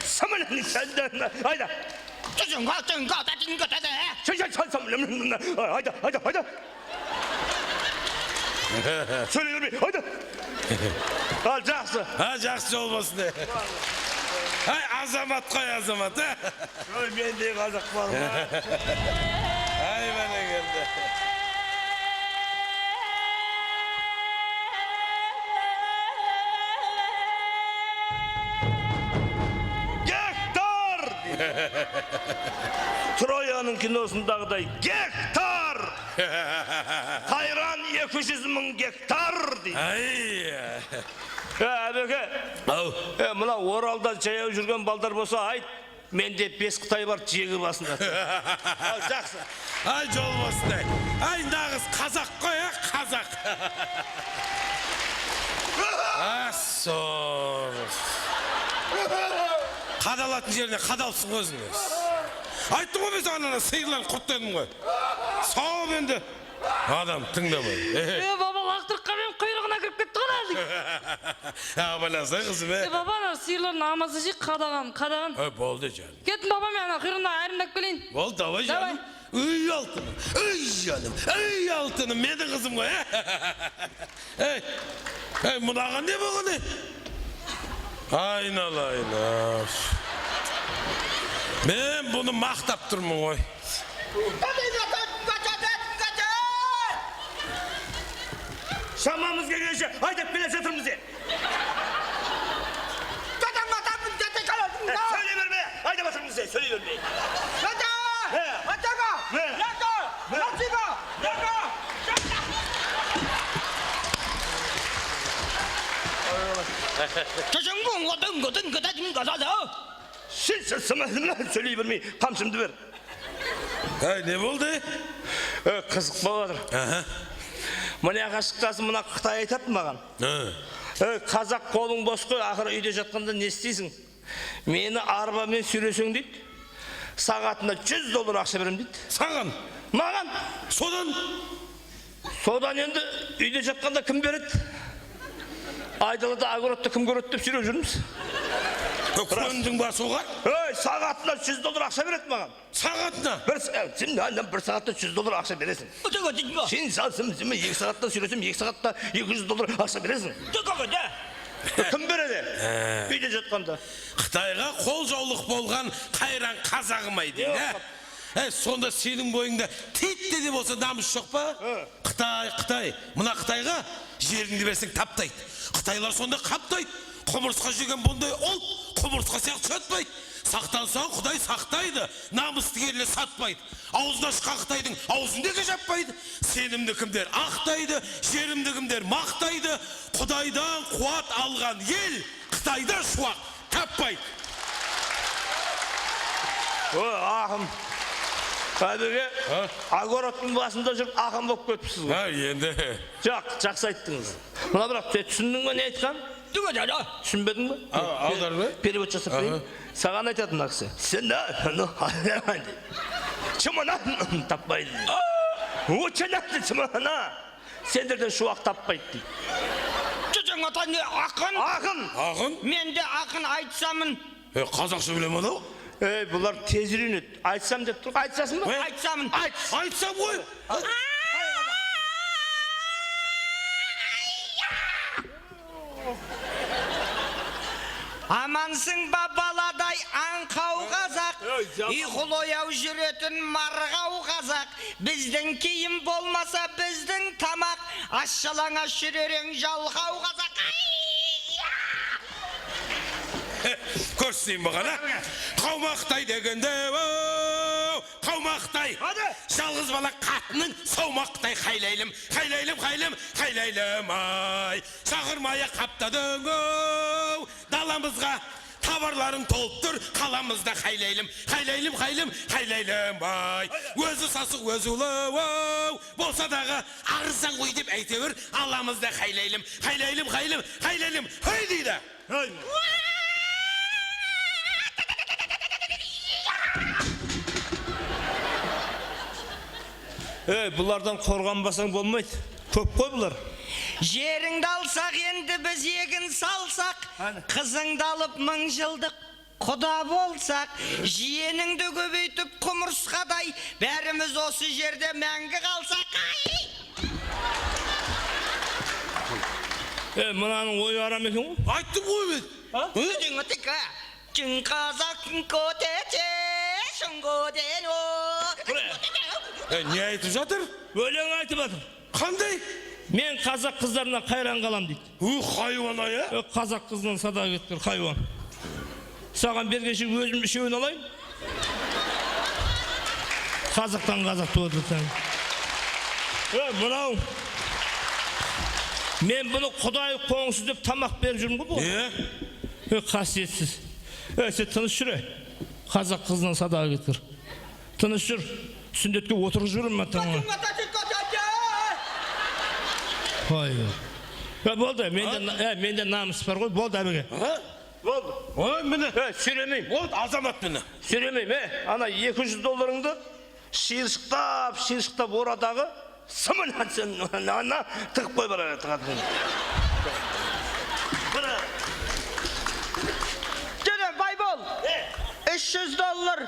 Самылын сәлден. Айда. Айда. Söyle yürü, haydi. Al, жақсы. Жақсы жол болсын. Ай, азамат қой, азамат. Ой, мен де қазақ бар ма? Ай, бәне келді. Гектар! Трояның киносындағыдай гектар! Қайран 200 мың гектар дейді. Әбеке, мына Оралда жаяу жүрген балдар болса, айт, менде 5 Қытай бар жегі басында. Жақсы. Ай, жол болсын. Ай, нағыз қазақ қой, қазақ. Ассор. Қадалатын жеріне қадалсың өзіңіз. Айттым ғой, мен саған сиырлан құрт дедім ғой. Сау енді. Адам тыңдамай. Баба, лақтырыққа мен құйрығына кіріп кетті ғой әлі. Абаласа қызым, Баба, сиырлардың амасы жек қадаған. Болды жаным. Кеттім баба, мен құйрығына айрымдап келейін. Болды, давай жаным. Үй алтыным, үй жаным, үй алтыным, менің қызым ғой. Мұнаған не болғаны? Айнал. Мен бұны мақтап тұрмын ғой. Шамамыз келгенше айдап келе жатырмыз де. Söyle verme, ayda batırmız de, söyle verme. Söyle verme, kamsımdı ver. Ne oldu? Қызық болып жатыр. Мына қашықтасы мына Қытай айтады маған. Қазақ қолың бос қой, ақыры үйде жатқанда не істейсің? Мені арбамен сүйресең дейді. Сағатына $100 ақша берем дейді. Саған? Маған? Содан? Содан енді үйде жатқанда кім береді? Айдалада огородта кім көреді деп сүйреп жүрміз. Көңдің ба соға? Сағатына $100 ақша береді маған. Сағатына? Bir saatte $100 ақша бересің. Сен салсым, 2 сағатта сүйресем, 2 сағатта $200 ақша бересің. Кім береді? Үйде жатқанда. Қытайға қол жаулық болған қайран қазағымай дейді. Сонда сенің бойыңда тетте де болса намыс жоқ па? Қытай. Мына Қытайға жеріңді берсең таптайды. Қытайлар сонда қаптайды. Құмырсқа жеген бұндай ол құмырсқа сияқты жатпайды. Сақтансаң Құдай сақтайды, намысты келі сатпайды. Аузына шыққан Қытайдың аузын неге жаппайды? Сенімді кімдер ақтайды, жерімді кімдер мақтайды. Құдайдан қуат алған ел Қытайда шуақ таппайды. Ақым, Әбеке, огородтың басында жүріп ақым болып кетіпсіз ғой. Енді. Жақсы айттыңыз. Мұна бірақ түсіндің ба не айтқан? Түсінбедің ба? Аудар ба? Перевод жасап берейін. Саған айтатын ақсы. Сен чымана таппайды. Өченәтті чымана. Сендерден шуақ таппайды дейді. Жүзің ата не ақын? Ақын? Мен де ақын айтсамын. Қазақша білем ана? Бұлар тез үйренеді. Айтсам деп тұр. Айтсасын ба? Айтсамын. Айтсам ғой. Амансың ба баладай аңқау қазақ, ұйқылы ояу жүретін марғау қазақ. Біздің киім болмаса біздің тамақ, аш-жалаңаш жүререң жалқау қазақ. Көрсетейін бұған, Қаумақтай дегенде, қаумақтай. Жалғыз бала қатының саумақтай қайлайлым, ай. Шағырмая қаптадың, даламызға табарларың толып тұр, қаламызда қайлайлым, ай. Өзі сасық, өзі ұлы, болса дағы арыздан қой деп әйтеуір, аламызда қайлайлым, ай дейді. Бұлардан қорғанбасаң болмайды. Көп қой бұлар. Жеріңді алсақ енді біз егін салсақ, қызыңды алып 1000 жылдық құда болсақ, жиеніңді көбейтіп құмырсқадай, бәріміз осы жерде мәңгі қалсақ. Мұнаның ойы арам екен ғой? Айттым ғой мен. Үдің ұтықа, жүн қазақтың көтете, шыңғоден о. Не айтып жатыр? Өлең айтып жатыр. Қандай? Мен қазақ қыздарына қайран қалам дейді. Хайуан ай, Қазақ қызынан сада кеткір хайуан. Саған бергенше өзім үшеуін алайын. Қазақтан қазақ туады сән. Мынау. Мен бұны құдай қоңсыз деп тамақ беріп жүрмін ғой бұл. Қасиетсіз. Сен тыныш жүре. Қазақ қызынан сада кеткір. Тыныш жүр. Сүндетке отырып жүрмін матаңа. Болды, менде намыс бар ғой, болды әбіге. Болды. Ой, міне. Сөйлемейм. Болды, азамат міне. Сөйлемейм, ана $200 шиыршықтап орадағы сымын сен ана тығып қой бар тығады. Жүре, бай бол. $300,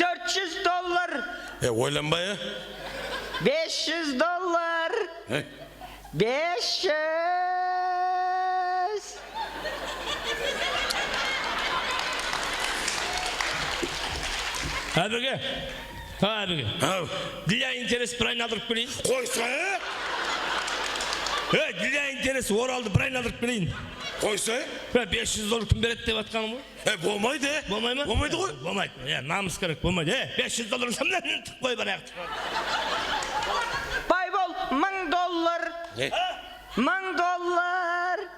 $400. Ойланбай, $500. 500. Әбіге. Для интерес бір айналдырып келейін. Қойса, Для интерес оралды бір айналдырып келейін. Қойса, $500 кім береді деп атқаным ғой? Болмайды, Болмай ма? Болмайды ғой. Болмайды. Намыс керек, болмайды. $500 самнан тық қой бар аяқты. Бай бол, $1000. $1000.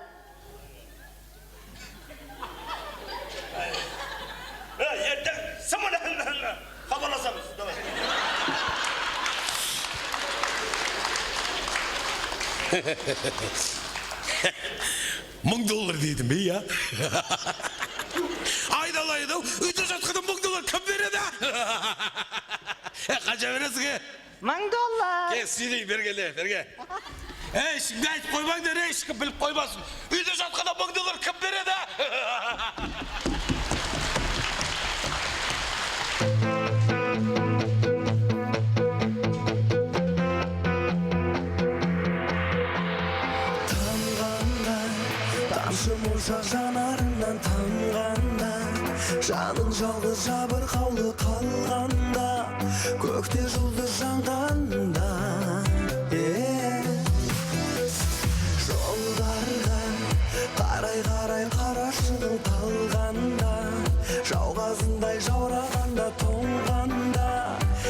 Ертең самолетінен хабарласамыз. $1000 дейдім бе, я? Айдалайды, үйде жатқадан $1000 кім береді? Қанша бересіге? $1000. Сөйлей, берге. Şimdi айтып қоймаңдар, ешкім біліп қоймасын. Үйде жатқадан $1000 кім береді? Жұмылсақ жанарынан тамғанда, жаның жалғыз жабырқаулы қалғанда, көкте жұлдыз жанғанда, жолдарға қарай қарашығың талғанда, жауғазындай жаурағанда, тоңғанда,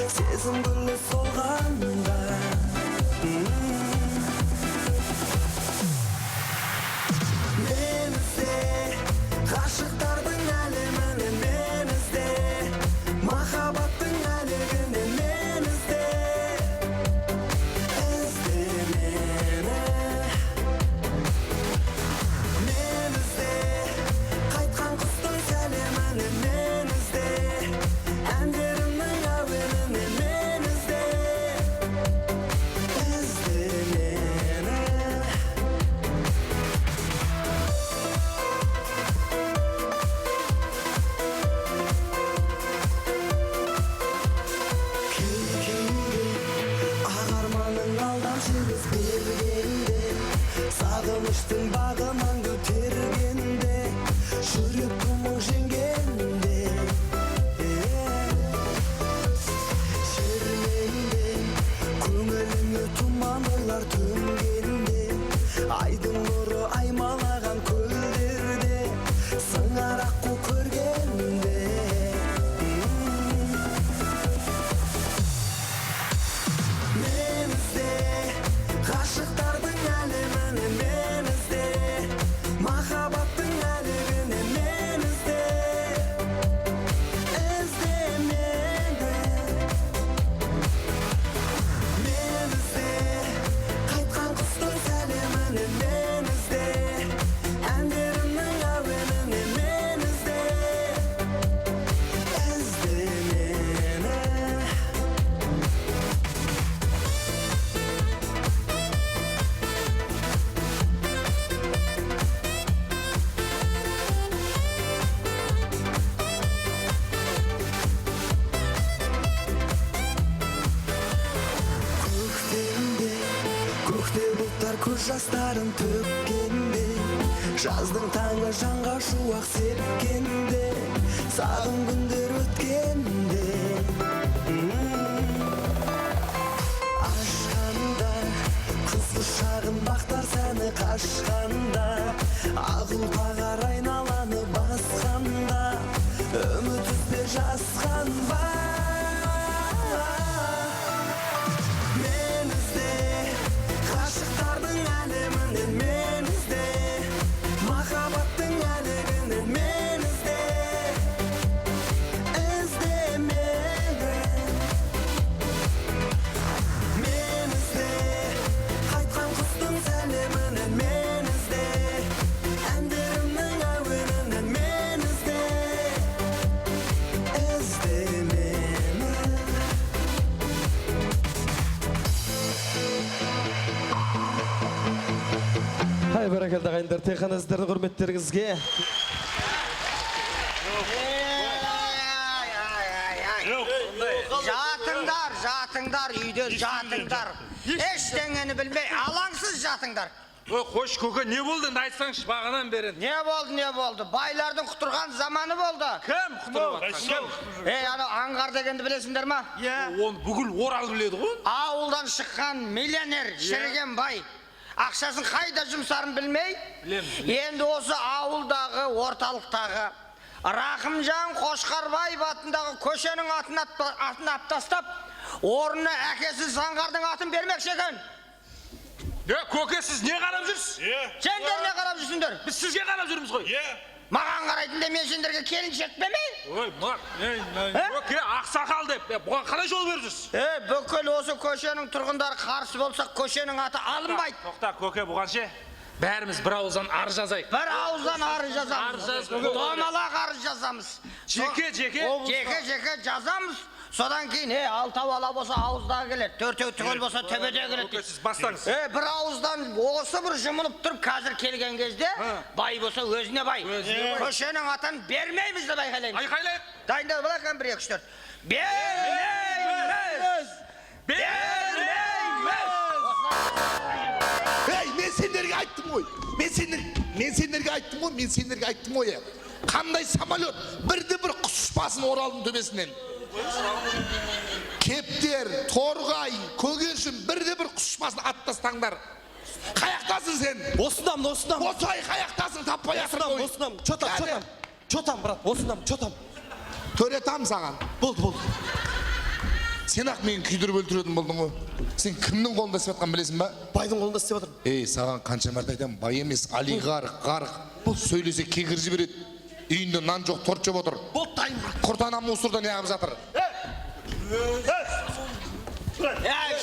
сезім гүлі солғанда. Ғашықтардың әлеміне мен ізде, махаббаттың әлегіне мен ізде, мені. Мен ізде, қайтқан құстың сәлеміне мен ізде, әндерімнің әуеніне мен ізде, мені. Сағыныштың бағынан көтергенде, жүрек тұмың жеңгенде, жерменде, көңіліңе тұманылар төнгенде, айдың нұры аймалаған көлдерде, сыңа Балдар көз жастарын төккенде, жаздың таңы жанға шуақ сепкенде, сағым күндер өткенде. Ашқанда, күз құшағын бақтар сәні қашқанда, ағыл бағар айналаны басқанда, үміт үзбе жасқан ба. Мен ізде, ғашықтардың әлемінен мен ізде, махаббаттың әлегінен мен ізде мені. Мен ізде, қайтқан құстың сәлемінен мен ізде, әндерімнің әуенінен мен ізде мені. Hay barakalды ағайындар, тек қана сіздердің құрметтеріңізге. Жатыңдар, үйде жатыңдар. Ештеңені білмей, алаңсыз жатыңдар. Қош көке, не болды енді айтсаңшы бағанан берін. Не болды? Байлардың құтырған заманы болды. Кім құтырып атқан? Ана аңғар дегенді білесіңдер ма? Оны бүкіл Орал біледі ғой. Ауылдан шыққан миллионер, шіріген бай. Ақшасын қайда жұмсарын білмей, енді осы ауылдағы, орталықтағы Рақымжан Қошқарбаев атындағы көшенің атын аптастап, орнына әкесі Заңғардың атын бермекші екен. Көке, сіз не қарап жүрсіз? Сендер не қарап жүрсіңдер? Біз сізге қарап жүрміз ғой. Маған қарайтында мен сендерге келіншек бермей? Көке, ақсақал деп, бұған қалай жол беріп жүрсіз? Бүкіл осы көшенің тұрғындары қарсы болсақ, көшенің аты алынбайды. Тоқта, көке, бұған ше? Бәріміз бір ауыздан арыз жазайық. Бір ауыздан арыз жазамыз. Домалақ арыз жазамыз. Жеке жазамыз. Содан кейін, алтау ала болса ауыздағы келеді, төртеу түгел болса төбеде келеді. Сіз бастаңыз. Бір ауыздан осы бір жұмылып тұрып, қазір келген кезде, бай болса өзіне бай. Көшенің атын бермейміз деп айқайлаймыз. Айқайлайық. Дайындал балақан 1, 2, 3, 4. Бермейміз! Ей, мен сендерге айттым ғой. Қандай самолет, бірде-бір құс ұшпасын Оралдың төбесінен. Кептер, торғай, көгершін, бірде-бір құс ұшпасын аттастаңдар. Қаяқтасың сен? Осынам. Осылай қаяқтасың, таппай асырын ғой. Осынам. Чотам, брат, осынам, чотам. Төретам саған. Болды. Сен-ақ мені күйдіріп өлтіретін болдың ғой. Сен кімнің қолында істеп жатқан білесің ба? Байдың қолында істеп жатырмын. Саған қанша мәрте айтамын, бай емес, олигарх, ғарық. Бұл сөйлесе кекір жібереді. Үйінде нан жоқ, торт жеп отыр. Болды, дайын брат. Құртана мусорда не ағып жатыр?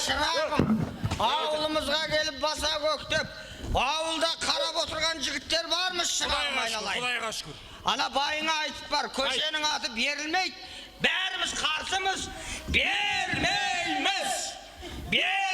Шырағым, ауылымызға келіп баса көктеп, ауылда қарап отырған жігіттер бармыз, шырағым айналайын. Құдайға шүкір. Ана байыңа айтып бар, көшенің аты берілмейді, бәріміз қарсымыз, бермейміз! Бересің!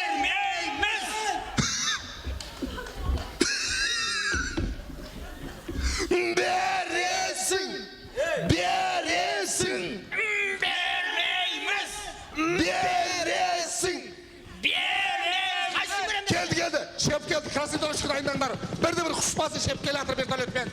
Келді. Шеп келді, красный шықыр айындаңдар. Бірді-бір құшпасы шеп келі атыр вертолетпен.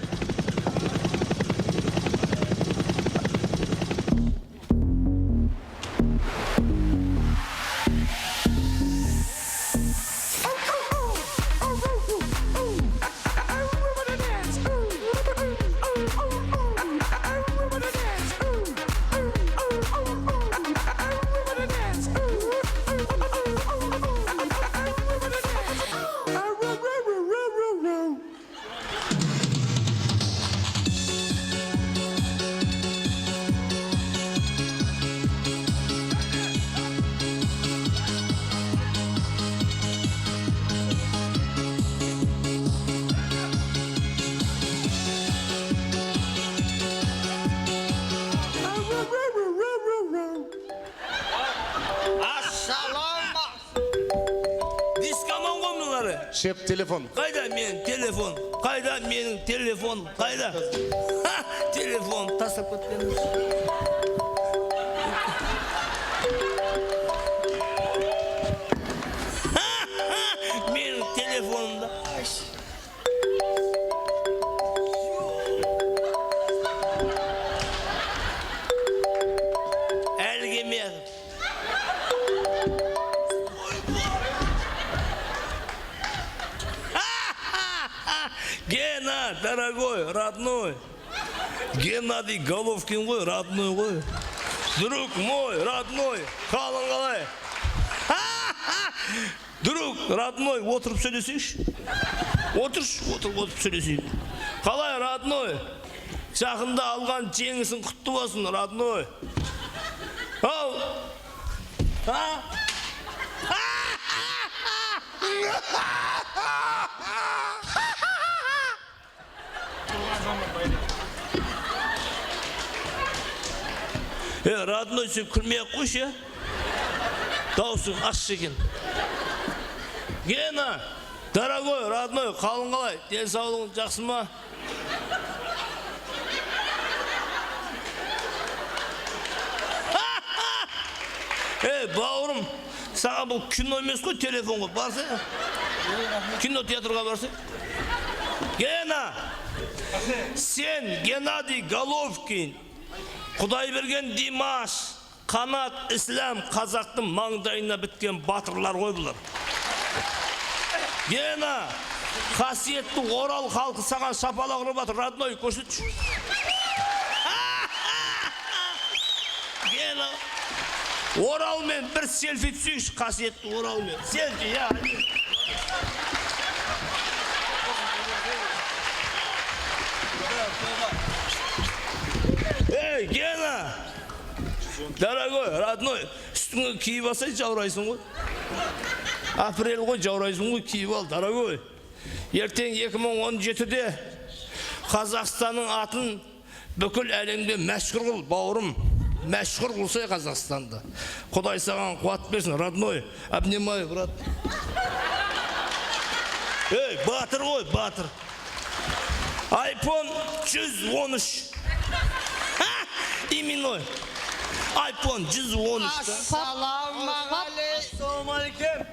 Шеп телефон. Қайда менің телефон? Қайда менің телефон? Қайда? Телефон тастап кеткен. Менің телефонымда дорогой, родной. Геннадий Головкин ғой, родной ғой. Друг мой, родной, қалың қалай? Друг, родной, отырып сөйлесейікші. Отырып сөйлесейік. Қалай, родной? Жақында алған жеңісің құтты болсын, родной. Ау! Родной, сен күлмей-ақ қойшы, даусың ашшы екен. Гена, дорогой, родной, қалың қалай? Денсаулығың жақсы ма? Бауырым, саған бұл кино емес қой, телефон ғой, барса. Кино театрға барса. Гена, сен Геннадий Головкин, Құдай берген Димаш, Қанат Ислам қазақтың маңдайына біткен батырлар ғой бұлар. Гена, қасиетті Орал халқы саған шапалақ ұрып жатыр, родной, көрсетші. Гена, Оралмен бір селфи түсейікші, қасиетті Оралмен. Селфи, я. Эй, Гена! Дорогой, родной, үстіңе киіп алсай жаурайсың ғой. Апрель ғой, жаурайсың ғой, киіп ал, дорогой. Ертең 2017-де Қазақстанның атын бүкіл әлемге мәшһүр қыл, бауырым. Мәшһүр қылсай Қазақстанды. Құдай саған қуат берсін, родной. Обнимай, брат. Эй, батыр ғой, батыр. iPhone 113. Именной. iPhone 113. Ассалаумағалейкум.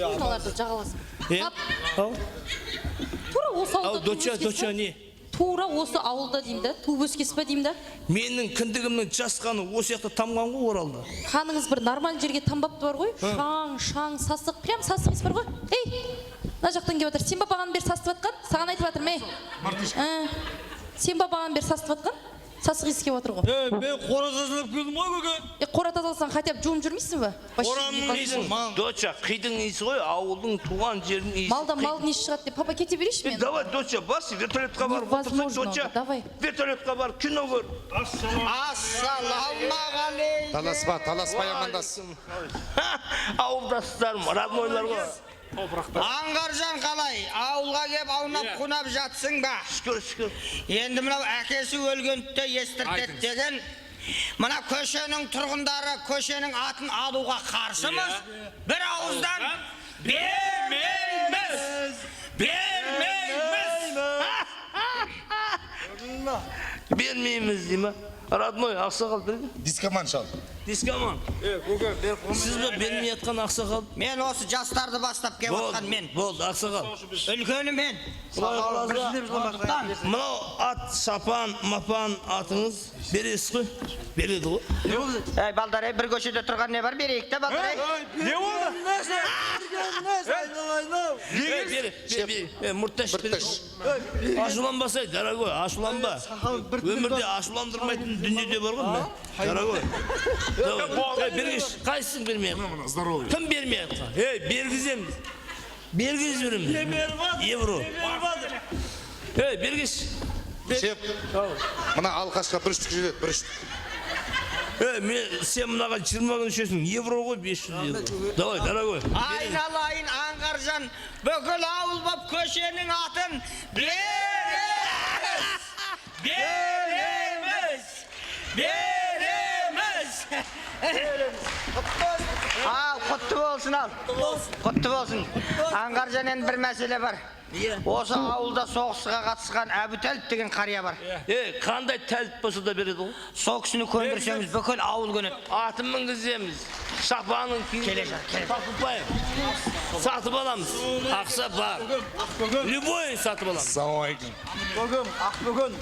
Оларды жағаласын. Тура осы ауылда Доча, не? Тура осы ауылда деймін да, туып өскесі ба деймін да. Менің кіндігімнің жасқаны осы яқта тамған ғой Оралда. Қаныңыз бір нормаль жерге тамбапты бар ғой. Шаң, сасық, прям сасық ес бар ғой. Ей, мына жақтан келіп жатыр. Сен бабаған бер сасытып жатқан? Саған айтып жатырмын, ей. Сен бабаған бер сасытып жатқан? Сасық ес келіп жатыр ғой. Мен қора тазалап келдім ғой көке. Қора тазаласаң хотя бы жуым жүрмейсің ба? Доча, қидың иісі ғой, ауылдың туған жердің иісі. Малдың иісі шығады деп, папа кете берейші мен. Давай, доча, бас, вертолетқа бар. Давай. Вертолетқа бар, кино көр. Таласпа, амандас. Ауылдастарым, роднойлар ғой. Аңғаржан қалай, ауылға кеп аунап қунап жатсың ба? Шүкір. Енді мынау әкесі өлгенді естіртеді деген, мына көшенің тұрғындары көшенің атын алуға қарсымыз, бір ауыздан Бермейміз дей ма? Родной, ақсақал берген? Дискоман шал. Дискоман. Сіз бі бермей атқан ақсақал? Мен осы жастарды бастап кеп атқан мен. Болды, ақсақал. Үлкені мен. Мынау ат, шапан, мапан атыңыз бересіз ғой? Береді ғой? Әй, балдар, бір көшеде тұрған не бар? Берейік те, балдар. Не болды? Мұртташ. Ашуланбасай, дорогой, ашуланба. Өмірде ашуландырмайтын дүниеде бар ғой, дорогой. Бергеш, қайсың бермей? Здоровый. Кім бермей атқа? Бергізем. Бергіз берем. Евро. Бергеш. Шеп, мына алқашқа бір штук жетеді, бір штук. Сен мұнаға 20 күн үшесің, евро ғой, 500 евро. Давай, дорогой. Айналайын Аңғаржан, бүкіл ауыл боп көшенің атын береміз. Ал, құтты болсын ал. Құтты болсын. Аңғаржан, енді бір мәселе бар. Осы ауылда соғысқа қатысқан Әбутәліп деген қария бар. Қандай тәліп болса да береді ғой? Сол кісіні көндірсеңіз бүкіл ауыл көнеді. Атын мінгіземіз. Шапаның Келе. сатып аламыз. Ақша бар. Любой сатып аламыз. Ассалаумағалейкум.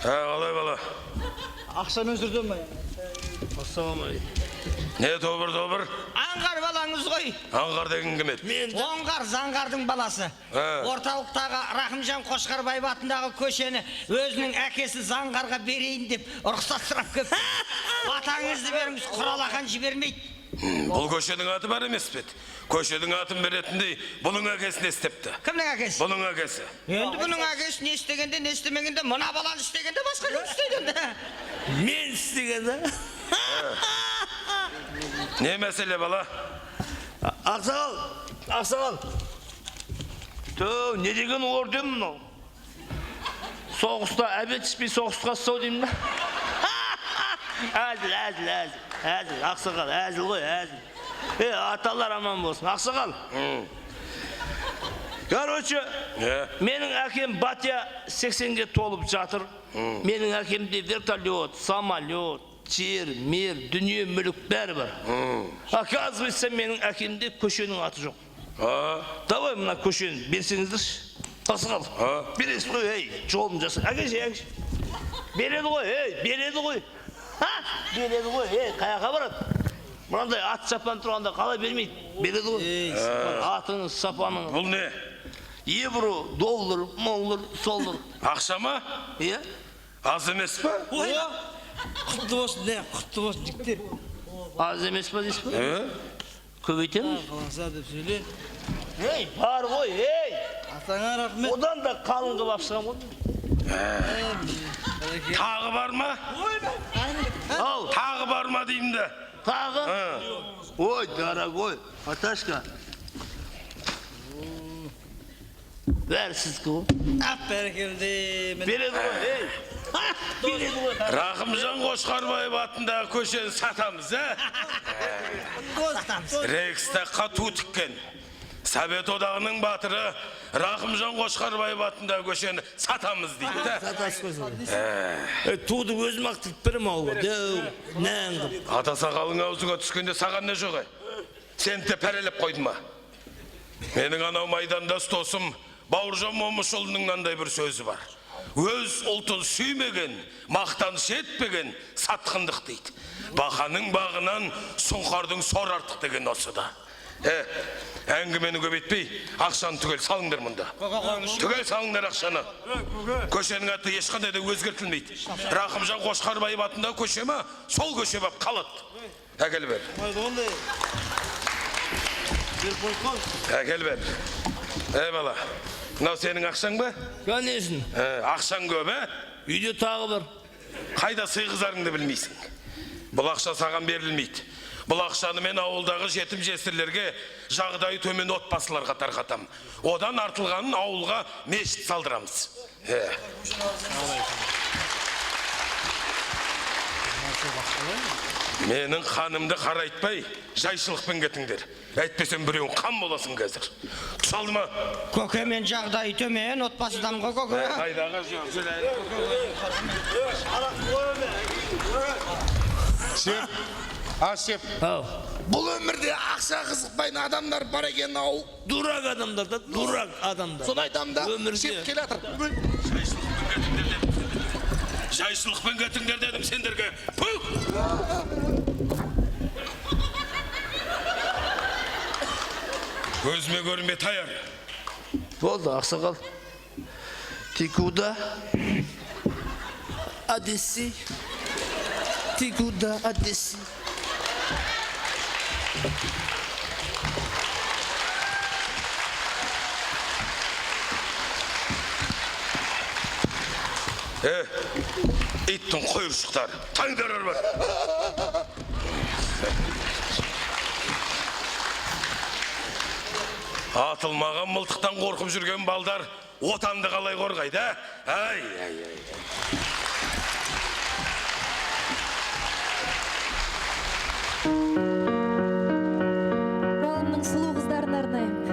Қалай бала? Ақшаны өздірден бай. Ассалаумағалейкум. Не тобыр? Аңғар балаңыз ғой. Аңғар деген кім еді? Оңғар Заңғардың баласы. Орталықтағы Рахымжан Қошқарбаев атындағы көшені өзінің әкесі Заңғарға берейін деп рұқсат сұрап кеп. Батаңызды беріңіз, құралақан жібермейді. Бұл көшенің аты бар емес пе? Көшенің атын беретіндей бұның әкесі не істепті? Кімнің әкесі? Бұның әкесі. Енді бұның әкесі не істегенде, не істемегенде, мына баланы істегенде, басқа кім істегенде? Мен істегенде. Не мәселе бала? Ақсақал. Не деген орден мынау? Соғыста әбет ішпей соғысқа сау деймін да? Әзіл, ақсақал, әзіл ғой, әзіл. Аталар аман болсын. Ақсақал. Короче, менің әкем Батя 80-ге толып жатыр. Менің әкемде вертолет, самолет, жер, мер, дүние, мүлік бәрі бар. Оказывается, менің әкемде көшенің аты жоқ. Давай мына көшені берсеңіздерші. Ақсақал, бересіз ғой, жолын жаса. Әкеші. Береді ғой, береді ғой, қаяққа барады? Мынандай ат сапан тұрғанда қалай бермейді? Береді ғой. Атының, сапаның. Бұл не? Евро, доллар, моллар, соллар. Ақша ма? Иә? Аз емес па? Құтты болсын, құтты болсын жігіттер. Аз емес па дейсіз ба? Көбейтеміз? Қаласа деп сөйле. Бар ғой, Атаңа рахмет. Одан да қалың қылып шығам ғой. Тағы бар ма? Тағы бар ма деймін де? Тағы? Ой, дорогой, Аташка. Бәрі сіздікі ғой. Бәрекелді. Береді ғой, береді ғой. Рахымжан Қошқарбаев атындағы көшені сатамыз, Рейхстагқа ту тіккен Совет одағының батыры Рахымжан Қошқарбаев атындағы көшені сатамыз дейді да. Сатасыз ғой. Туды өзім ақтып бірім ауға. Нәңгі. Ата сақалың аузыңа түскенде саған не жоқ? Сен де пәрелеп қойдың ма? Менің анау майдандас досым Бауыржан Момышұлының мынандай бір сөзі бар. Өз ұлтын сүймеген, мақтаныш етпеген сатқындық дейді. Бақаның бағынан сұңқардың сор артық деген осы да. Әңгімені көбейтпей, ақшаны түгел салыңдар мұнда. Түгел салыңдар ақшаны. Көшенің аты ешқандай да өзгертілмейді. Рахымжан Қошқарбаев атында көше ма, сол көше бап қалады. Әкел бер. Әкел бер. Бала, мынау сенің ақшаң ба? Конечно. Ақшаң көп, Үйде тағы бар. Қайда сыйғызарыңды білмейсің. Бұл ақша саған берілмейді. Бұл ақшаны мен ауылдағы жетім жесірлерге, жағдайы төмен отбасыларға тарқатам. Одан артылғанын ауылға мешіт салдырамыз. Менің қанымды қарайтпай, жайшылықпен кетіңдер. Әйтпесем біреуін қан боласың қазір. Тұсалды ма? Көке, мен жағдайы төмен отбасыдамын ғой, көке. Қайдағы Асеп, бұл өмірде ақша қызықпайын адамдар бар екен ау. Дурак адамдар да, дурак адамдар. Соны айтам да, шеп келе атыр. Жайшылықпен кетіңдер дедім сендерге. Көзіме көрінбе таяр. Болды, ақсақал. Ты куда? Одесси. Ты куда, Одесси? Иттің қойыршықтары, таңдарар бар. Атылмаған мылтықтан қорқып жүрген балдар отанды қалай қорғайды, Баламның сұлу қыздарын арнаймын.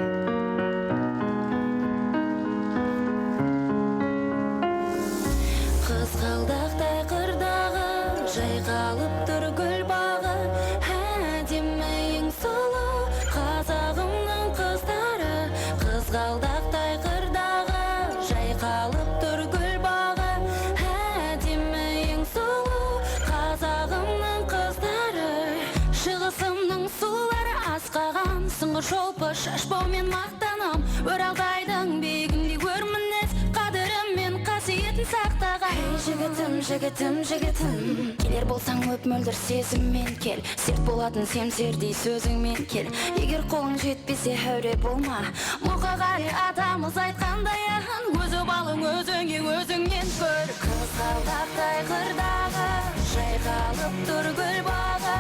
Қызғалдақтай қырдағы жайқалып тұр гүл бағы, әдемі ең сұлу қазағымның қыздары. Қызғалдақтай қырдағы жайқалып тұр гүл бағы, Қасымның сұлулары асқаған, сыңғы шолпы шашбаумен мақтанам. Өралтайдың биігінде өр мінез, қадірім мен қасиетін сақтаған. Ей жігітім, жігітім, жігітім, келер болсаң өп мөлдір сезіммен кел. Серт болатын семсердей сөзіңмен кел. Егер қолың жетпесе әуре болма. Мұқағали атамыз айтқандай, өзі балың өзіңе өзіңнен көр. Қызғалдақтай қырдағы жайқалып тұр гүл бағы,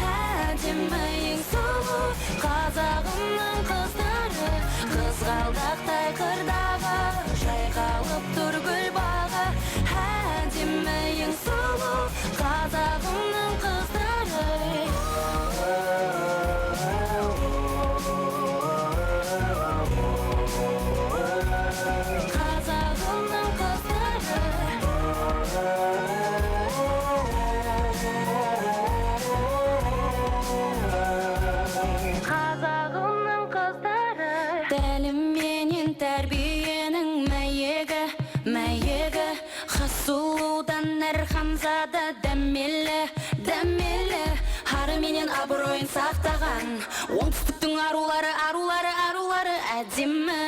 әдемі ең сұлу қазағымның қыздары. Қызғалдақтай қырдағы жайқалып тұр гүл бағы, әдемі ең сұлу қазағымның қыздары. Қазағымның қыздары. Қазағымның қыздары. Тәлімменен тәрбиенің мәйегі, мәйегі. Хасулудан әр ханзада дәмелі, дәмелі. Ары менен абыройын сақтаған, оңтүстіктің арулары, арулары, арулары әдемі.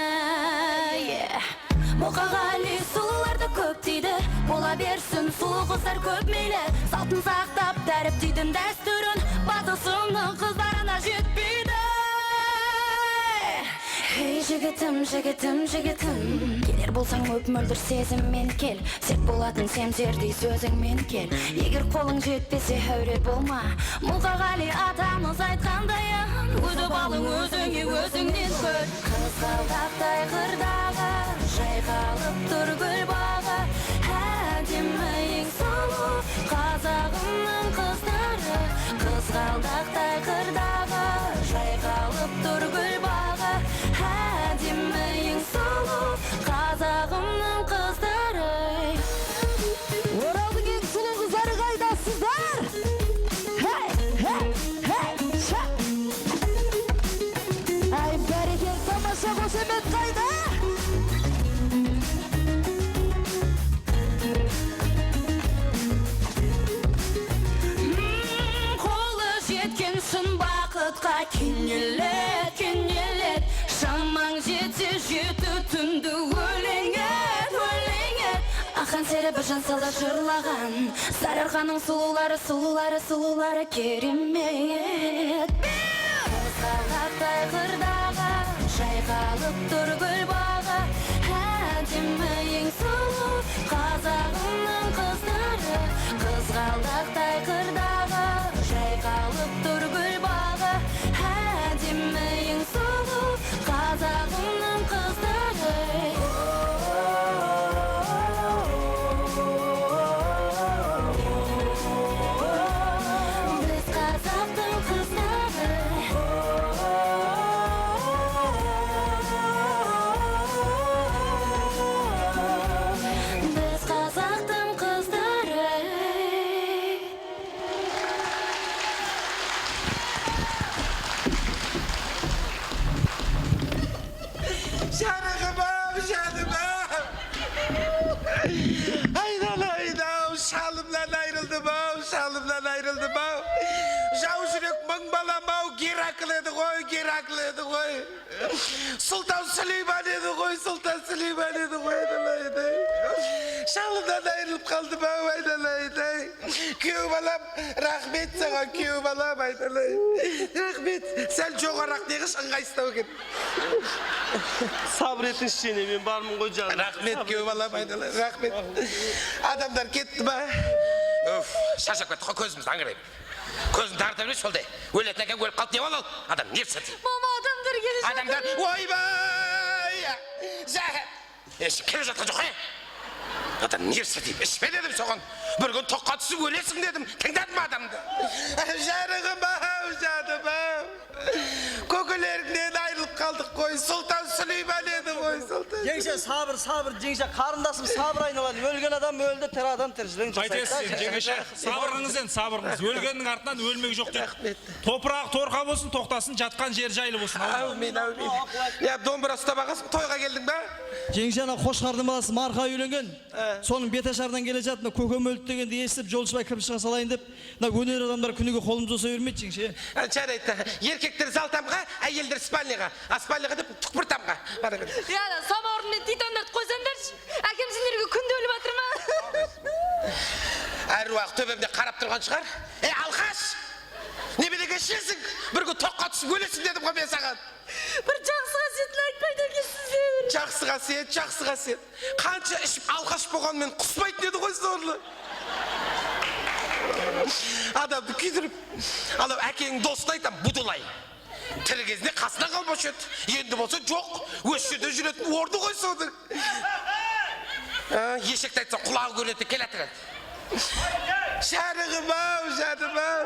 Мұқағали сұлуларды көп дейді, бола берсін сұлу қыздар көп мейлі. Салтын сақтап дәріптейтін дәстүрін, батысының қыздарына жетпейді. Ей жігітім, жігітім, жігітім, келер болсаң өп мөлдір сезіммен кел. Серт болатын семсердей сөзіңмен кел. Егер қолың жетпесе әуре болма. Мұқағали атамыз айтқандай, өзі балың өзіңе өзіңнен көр. Қызғалдақтай қырдағы жайқалып тұр гүл бағы, әдемі ең сұлу қазағымның қыздары. Қызғалдақтай қырдағы жайқалып тұр гүл бағы, әдемі ең сұлу қазағымның қыздары. Оралдың ең сұлу қыздары қайдасыздар? Хей, хей, хей, ша! Ай, бәрекел, тамаша қошемет қайда? Қолы жеткен шын бақытқа кенелет, кенелет. Шамаң жетсе жеті түнді өлеңет, өлеңет. Ақан сері бір жан салда жырлаған, Сарыарқаның сұлулары, сұлулары, сұлулары керемет. Қызғалдақтай қырдағы жайқалып тұр гүл бағы, әдемі ең сұлу қазағымның қыздары. Қызғалдақтай қырдағы жайқалып тұр гүл бағы, әдемі ең сұлу қазағымның қыздары. Біз қазақтың қыздары. Біз қазақтың қыздары. Жарығым ау, жаным ау. Айналайын-ау, шалымнан айрылдым ау, шалымнан айрылдым ау. Жау жүрек мың балам ау, Геракл еді ғой, Геракл еді ғой. Сұлтан Сүлейман еді ғой, Сұлтан Сүлейман еді ғой, айналайын-ай. Шалымнан айрылып қалдым ау, айналайын-ай. Күйеу балам, рахмет саған, күйеу балам, айналайын. Рахмет, сәл жоғарақ неғыш ыңғайсыздау екен. Сабыр етіңізші, мен бармын ғой жаным. Рахмет күйеу балам, айналайын, рахмет. Адамдар кетті ба? Өф, шаршап кетті ғой, көзімізді аңырайып. Көзін тарта бермей солдай. Өлетін әкем өліп қалды деп ал. Адам не сәті? Мама, адамдар келе жатыр. Адамдар, ойбай! Келе жатқан жоқ, Адам не сәті? Ішпе дедім соған. Бір күн тоққа түсіп өлесің дедім. Тыңдадым адамды. Жарығым ау, жаным ау. Көкелеріңнен айырылып қалдық қой. Сұлтан Сүлейман еді ғой. Жеңше сабыр жеңше қарындасым сабыр айналайын. Өлген адам өлді, тірі адам тіршілігін Қайтесіз жеңеше, сабырыңыз енді сабырыңыз. Өлгеннің артынан өлмек жоқ дейді. Топырақ торқа болсын, тоқтасын, жатқан жер жайлы болсын. Әумин. Я домбыра ұстап ағасың, тойға келдің ба? Жеңше ана Қошқардың баласы Марқа үйленген. Соның беташардан келе жатып, көкем өлді дегенді естіп, жолшыбай кіріп шыға салайын деп, өнер адамдар күніге қолымыз оса бермейді жеңше. Жарайды. Еркектер залтамға, әйелдер спальняға. Спальняға деп түкпіртамға. Я да самаурынмен титандарды қойсаңдаршы. Әкем сендерге күнде өліп жатыр ма? Әруақ төбемде қарап тұрған шығар. Алқаш! Неменеге ішесің? Бір күн тоққа түсіп өлесің дедім ғой мен саған. Бір жақсы қасиетін айтпайды екенсіздер. Жақсы қасиет. Қанша ішіп алқаш болғанмен құспайды деді ғой сорлы. Адамды күйдіріп, анау әкеңнің досын айтам, бұдылай. Тірі кезінде қасына қалмаушы еді. Енді болса жоқ, өз жерде жүретін орды ғой соның. Ешекті айтса құлағы көреді кел атырады. Шәрігім-ау, жаным-ау.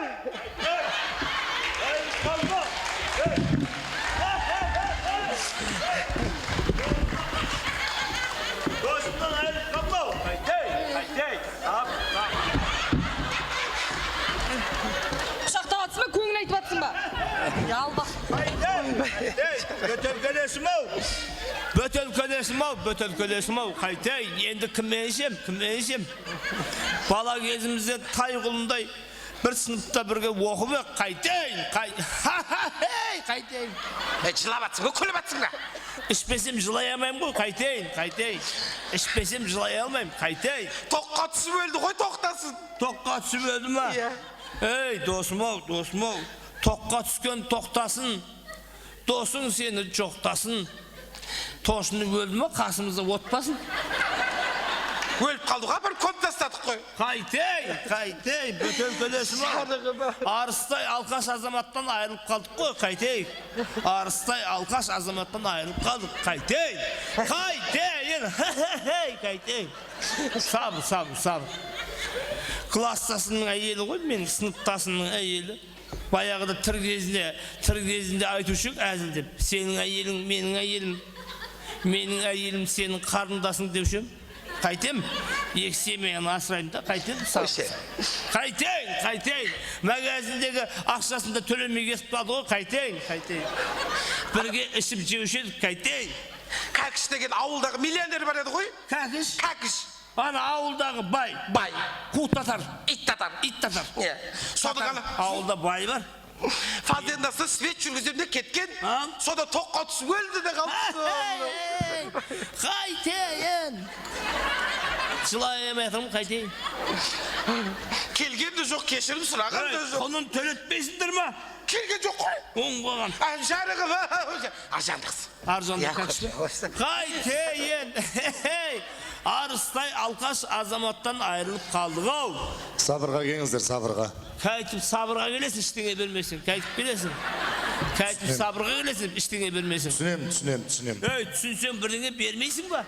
Досымнан айырып қалмау. Қайтей. Құшақтап атсың ба, көңіл айтып атсың ба? Ялба. Бөтел көлесім-ау. Қайтей, енді кімменшем. Бала кезімізде тай құлындай бір сыныпта бірге оқып ек. Қайтейін. Жылап атсың ба, күліп атсың ба? Ішпесем жылай алмайым ғой, қайтейін. Ішпесем жылай алмайым, қайтейін. Тоққа түсіп өлді ғой, тоқтасын. Тоққа түсіп өлді ма? Ей, досым-ау. Тоққа түскен тоқтасын. Досың сені жоқтасын. Тошыны өлді ма, қасымызда отпасын. Өліп қалдыға бір көп тастадық қой. Қайтейін, бөтел көлесім-ау. Арыстай алқаш азаматтан айырылып қалдық қой, қайтейін. Сабыр. Класстасының әйелі ғой, менің сыныптасының әйелі. Баяғыда тір кезінде айтушық әзілдеп, сенің әйелің, менің әйелім сенің қарындасың деушім. Қайтем, екі семейін асырайым да, қайтем, қайтейін. Магазиндегі ақшасында төлемей кетіп қалды ғой, қайтейін. Бірге ішіп жеушедік, қайтейін. Кәкіш деген ауылдағы миллионер бар еді ғой? Кәкіш. Ана ауылдағы бай. Қу татар. Ит татар. Соны ғана. Ауылда бай бар. Фазендасы свет жүргіземде кеткен. Сода тоққа түсіп өлді де қалды. Қайтейін. Жылай еметім, қайтейін. Келген де жоқ, кешірім сұраған да жоқ. Құнын төлетпейсіңдер ма? Келген жоқ қой. Оң болған. Жарығым. Аржандықсың. Қайтейін. Арыстай алқаш азаматтан айырылып қалдық-ау. Сабырға келіңіздер, сабырға. Қайтып сабырға келесің, іштеңе бермесің. Қайтып сабырға келесің, іштеңе бермесің. Түсінем. Ей, түсінсең бірдеңе бермейсің ба?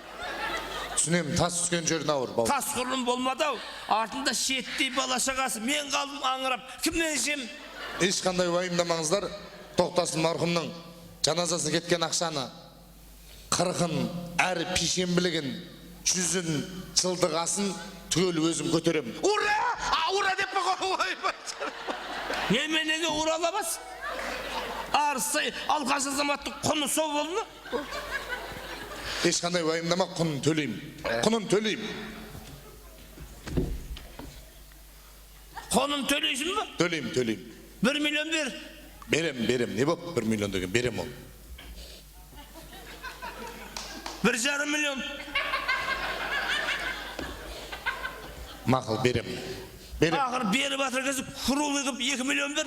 Түсінем, тас түскен жерін ауыр. Тас құрылым болмады-ау. Артында шеттей бала шағасы. Мен қалдым аңырап. Кімнен жем? Ешқандай уайымдамаңыздар. Тоқтасын марқұмның жаназасы кеткен ақшаны 40-ын әрі пешенбілігін 100-ін жылдығасын түгел өзім көтерем. Ура деп қой. Неменеге уралабас? Арыстай алқаш азаматтың құны сол болды ма? Ешқандай уайымдама, құнын төлейм. Құнын төлейсің ба? Төлейм. 1 миллион бер. Берем. Не боп 1 миллион деген? Берем ол. 1,5 миллион. Мақыл, берем. Ақыр беріп атыр кезі құрулы қып 2 миллион бер.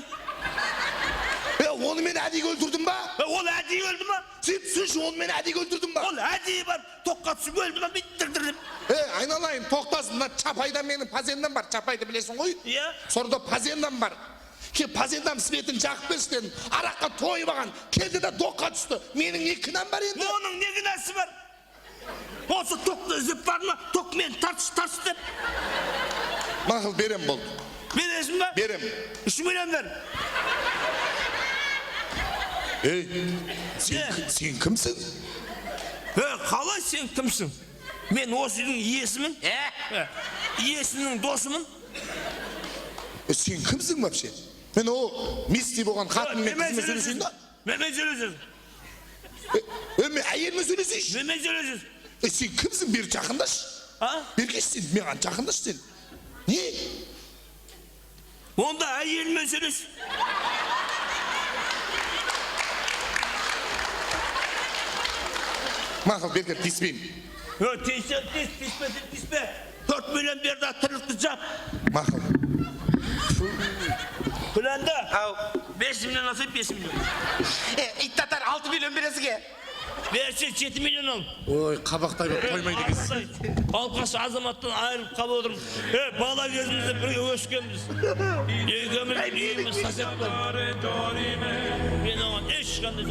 Оны мен әдейі өлтірдім ба? Ол әдейі өлді ма? Сен түсінші, оны мен әдейі өлтірдім ба? Ол әдейі бар, тоққа түсіп өлді ма? Биттірдірдім. Айналайын, тоқтасын. Чапайда менің пазендам бар. Чапайды білесің ғой? Сорда пазендам бар. Пазендам светін жақып берістен араққа тойып аған. Келді де тоққа түсті. Менің не кінам бар енді? Оның не кінасы бар? Осы тоқты іздеп бар ма? Тоқ мен тарс деп. Мақыл, берем болды. Бересің ба? Берем. 3 миллион бер. Сен кімсің? Қалай сен кімсің? Мен осы үйдің иесімін. Иесінің досымын. Сен кімсің вообще? Мен о мисти болған қатынмен қызымен сөйлесейін да? Мен сөйлесем. Мен әйелмен сөйлесейші? Мен сөйлесем. Сен кімсің? Бері жақындашы. Бері кеш сен, мен жақындашы сен. Не? Онда әйелмен сөйлес. Мақыл берге тиіспейін. Тиіспе. 4 миллион берді, тірлікті жап. Мақыл. Күләнді. 5 миллион алсай 5 миллион. İttatlar 6 milyon birisiге. Берсе 7 миллион ал. Ой, қабақтай болып қоймайды екенсің. Алқаш азаматтан айырылып қалып отырмыз. Бала кезімізде бірге өскенбіз. Екеуміз үйіміз сасып қалды. Мен оған ешқандай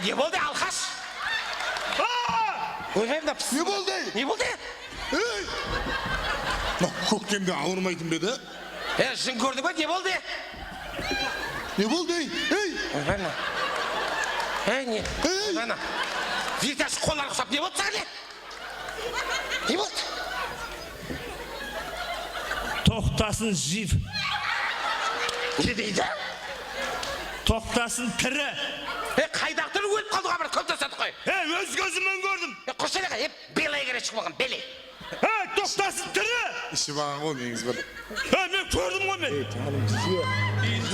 Ne oldu Alkaş? Ölmem de pis. Не болды? Ne oldu? Ей! Көктемде ауырмайтын беді? Şun gördün mü ne oldu? Не болды? Ей! Ölmem. Ne? Ölmem. Bir taş kollar kusap ne oldu sana? Ne oldu? Тоқтасын жив. Ne deydi? Тоқтасын тірі. Kaydaktır ölüp kaldı kamera köpte satık koy. Өз көзіммен көрдім. Koşsana hep belaya göre çıkmagan beli. Тоқтасын тірі. Іші баған ғой негіз бір. Мен көрдім ғой мен.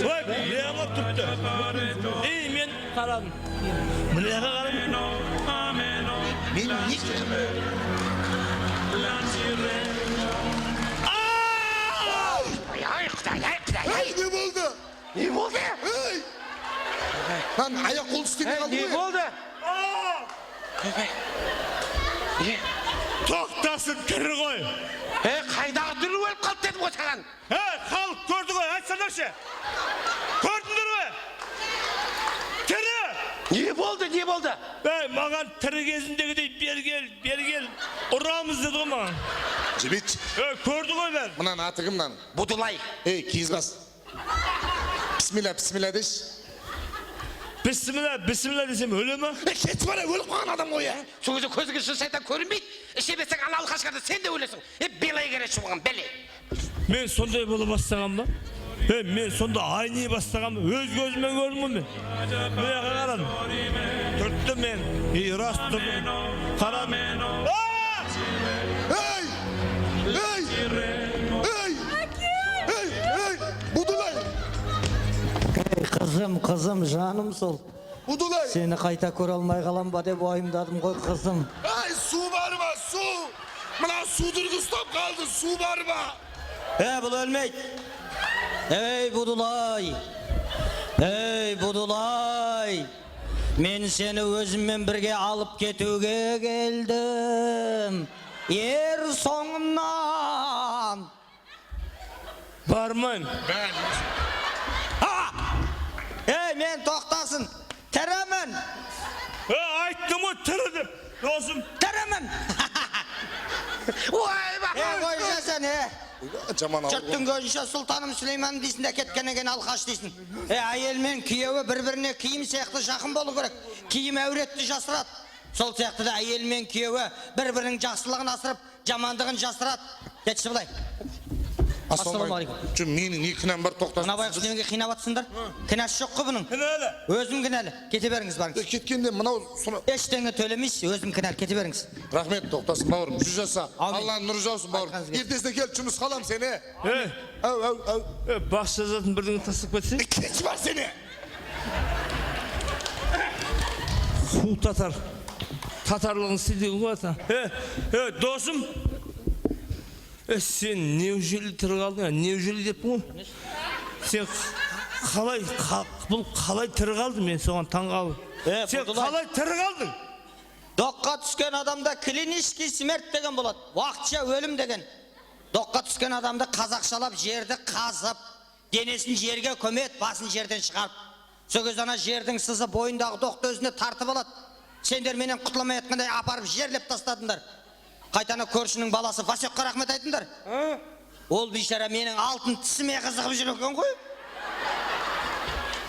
Ой, мияға тұртты. Мен қарадым. Мияға қарадым. Мен не керемін? Ay Kıday. Ей, не болды? Ne oldu? Ей! Lan аяқ қол істемей қалды Ne ғой. oldu? Тоқтасын тірі ғой. Kaydağı dürü ölüp kaldı dedim o sana. Халық көрді ғой, айтсаңдаршы. Көрдіңдер ме? Тірі. Ne oldu? Маған тірі кезіндегідей бергел. Ұрамыз деді ғой маған. Жібет. Көрді ғой бәрі. Мынан аты кім мынан? Budulay. Ей, киіз бас. Бісмилля деш. Бісмилля десем өле ма? Кетіп бара, өліп қалған адам ғой, Şu gözü közü şu şeytan görünmeydi. İşemezsen ana alkaşkada sen de öylesin. Hep belaya göre çıkmagan beli. Мен сондай бола бастаған ба? Мен сонда айни бастаған ба? Өз көзіммен көрдім ғой мен. Мияға қарадым. Тұртты мен. Рас тұрдым. Қарадым. Ей! Budulay! Қызым, жаным сол. Budulay! Сені қайта көре алмай қалам ба деп ойымдадым ғой қызым. Ай, су бар ма, су! Мына судырғы ұстап қалды, су бар ма? Бұл өлмейді. Ей Будулай! Мен сені өзіммен бірге алып кетуге келдім. Ер соңымнан. Бармайым. Мен тоқтасын. Тірімін. Айттым ғой тірі деп. Досым. Тірімін. Vay bak. Қойша сен, Жаман ауыр. Жұрттың көзінше Сұлтаным Сүлейман дейсін де кеткеннен кейін алқаш дейсін. Әйел мен күйеуі бір-біріне киім сияқты жақын болу керек. Киім әуретті жасырады. Сол сияқты да әйел мен күйеуі бір-бірінің жақсылығын асырып, жамандығын жасырады. Кетші бұлай. Ассалаумағалейкум. Менің не кінәм бар, тоқтасын. Мына байғұс неге қинап атсыңдар? Кінәсі жоқ қой бұның. Кінәлі. Өзім кінәлі. Кете беріңіз барыңыз. Кеткенде мынау Ештеңе төлемейсіз, өзім кінәлі. Кете беріңіз. Рахмет, тоқтасын бауырым. Жүз жаса. Алланың нұры жаусын бауырым. Ертесіне кел, жұмыс қалам сені. Бақ жазатын бірдеңе тастап кетсе? Кетші бар сені. Ху татар. Татарлығын істейді ғой ата. Досым. Сен неужели тірі қалдың? Неужели деп ғой? Сен қалай тірі қалдың? Мен соған таң қалдым. Сен қалай тірі қалдың? Доққа түскен адамда клинический смерть деген болады. Уақытша өлім деген. Доққа түскен адамды қазақшалап жерді қазып, денесін жерге көмет, басын жерден шығарып. Сол кезде ана жердің сызы бойындағы доқты өзіне тартып алады. Сендер менен құтыламай жатқандай апарып жерлеп тастадыңдар. Қайтаны көршінің баласы Васекқа рахмет айтыңдар. Ол бейшара менің алтын тісіме қызығып жүр екен ғой.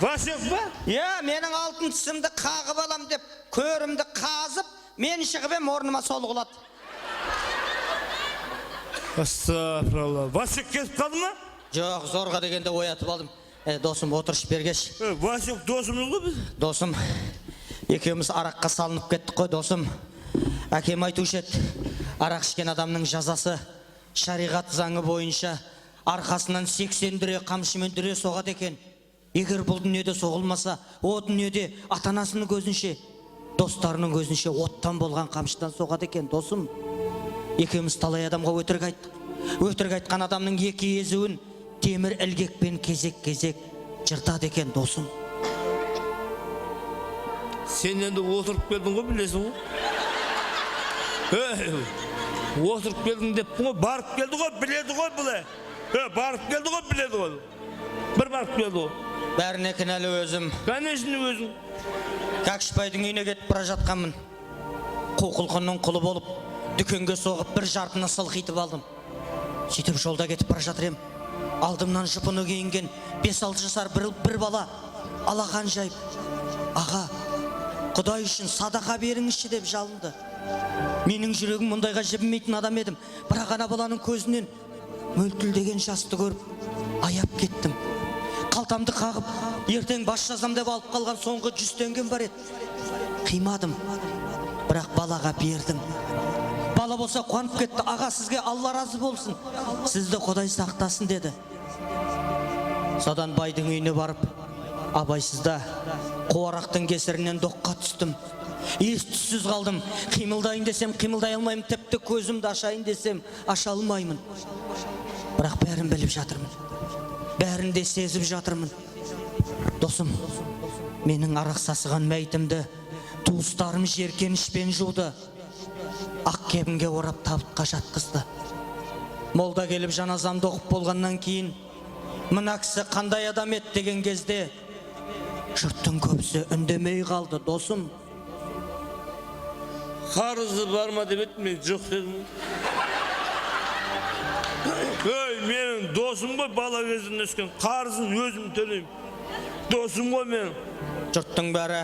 Васек па? Иә, менің алтын тісімді қағып алам деп, көрімді қазып, мен шығып ем орныма сол құлады. Астафыралла. Васек кетіп қалды ма? Жоқ, зорға дегенде оятып алдым. Досым, отырш бергеш. Васек досымыз ғой біз. Досым, екеуміз араққа салынып кеттік қой, досым. Әкем айтушы еді, арақ ішкен адамның жазасы шариғат заңы бойынша арқасынан 80 дүре қамшымен дүре соғады екен. Егер бұл дүниеде соғылмаса, о дүниеде ата-анасының көзінше, достарының көзінше оттан болған қамшыдан соғады екен, досым. Екеуміз талай адамға өтірік айттық. Өтірік айтқан адамның екі езуін темір ілгекпен кезек-кезек жыртады екен, досым. Сен енді отырып келдің ғой, білесің ғой? Отырып келдің деп ғой, барып келді ғой, біледі ғой бұлай. Барып келді ғой, біледі ғой. Бір барып келді ғой. Бәріне кінәлі өзім. Конечно өзім. Кәкішбайдың үйіне кетіп бара жатқанмын. Қуқылқынның құлы болып, дүкенге соғып бір жартыны сылқитып алдым. Сөйтіп жолда кетіп бара жатыр ем. Алдымнан жұпыны киінген 5-6 жасар бір бала алақан жайып, аға, Құдай үшін садақа беріңізші деп жалынды. Менің жүрегім мұндайға жібімейтін адам едім. Бірақ ана баланың көзінен мөлтілдеген жасты көріп, аяп кеттім. Қалтамды қағып, ертең бас жазам деп алып қалған соңғы 100 теңгем бар еді. Қимадым, бірақ балаға бердім. Бала болса қуанып кетті. Аға, сізге Алла разы болсын, сізді Құдай сақтасын деді. Содан байдың үйіне барып, абайсызда қуарақтың кесірінен доққа түстім. Ес-түссіз қалдым. Қимылдайын десем қимылдай алмаймын, тіпті көзімді ашайын десем аша алмаймын. Бірақ бәрін біліп жатырмын, бәрін де сезіп жатырмын. Досым, менің арақ сасыған мәйтімді туыстарым жеркенішпен жуды. Ақ кебінге орап табытқа жатқызды. Молда келіп жаназамды оқып болғаннан кейін, мына кісі қандай адам еді деген кезде жұрттың көбісі үндемей қалды, досым. Қарызы бар ма деп еді, мен жоқ дедім. Менің досым ғой, бала кезінен өскен, қарызын өзім төлеймін. Досым ғой менің. Жұрттың бәрі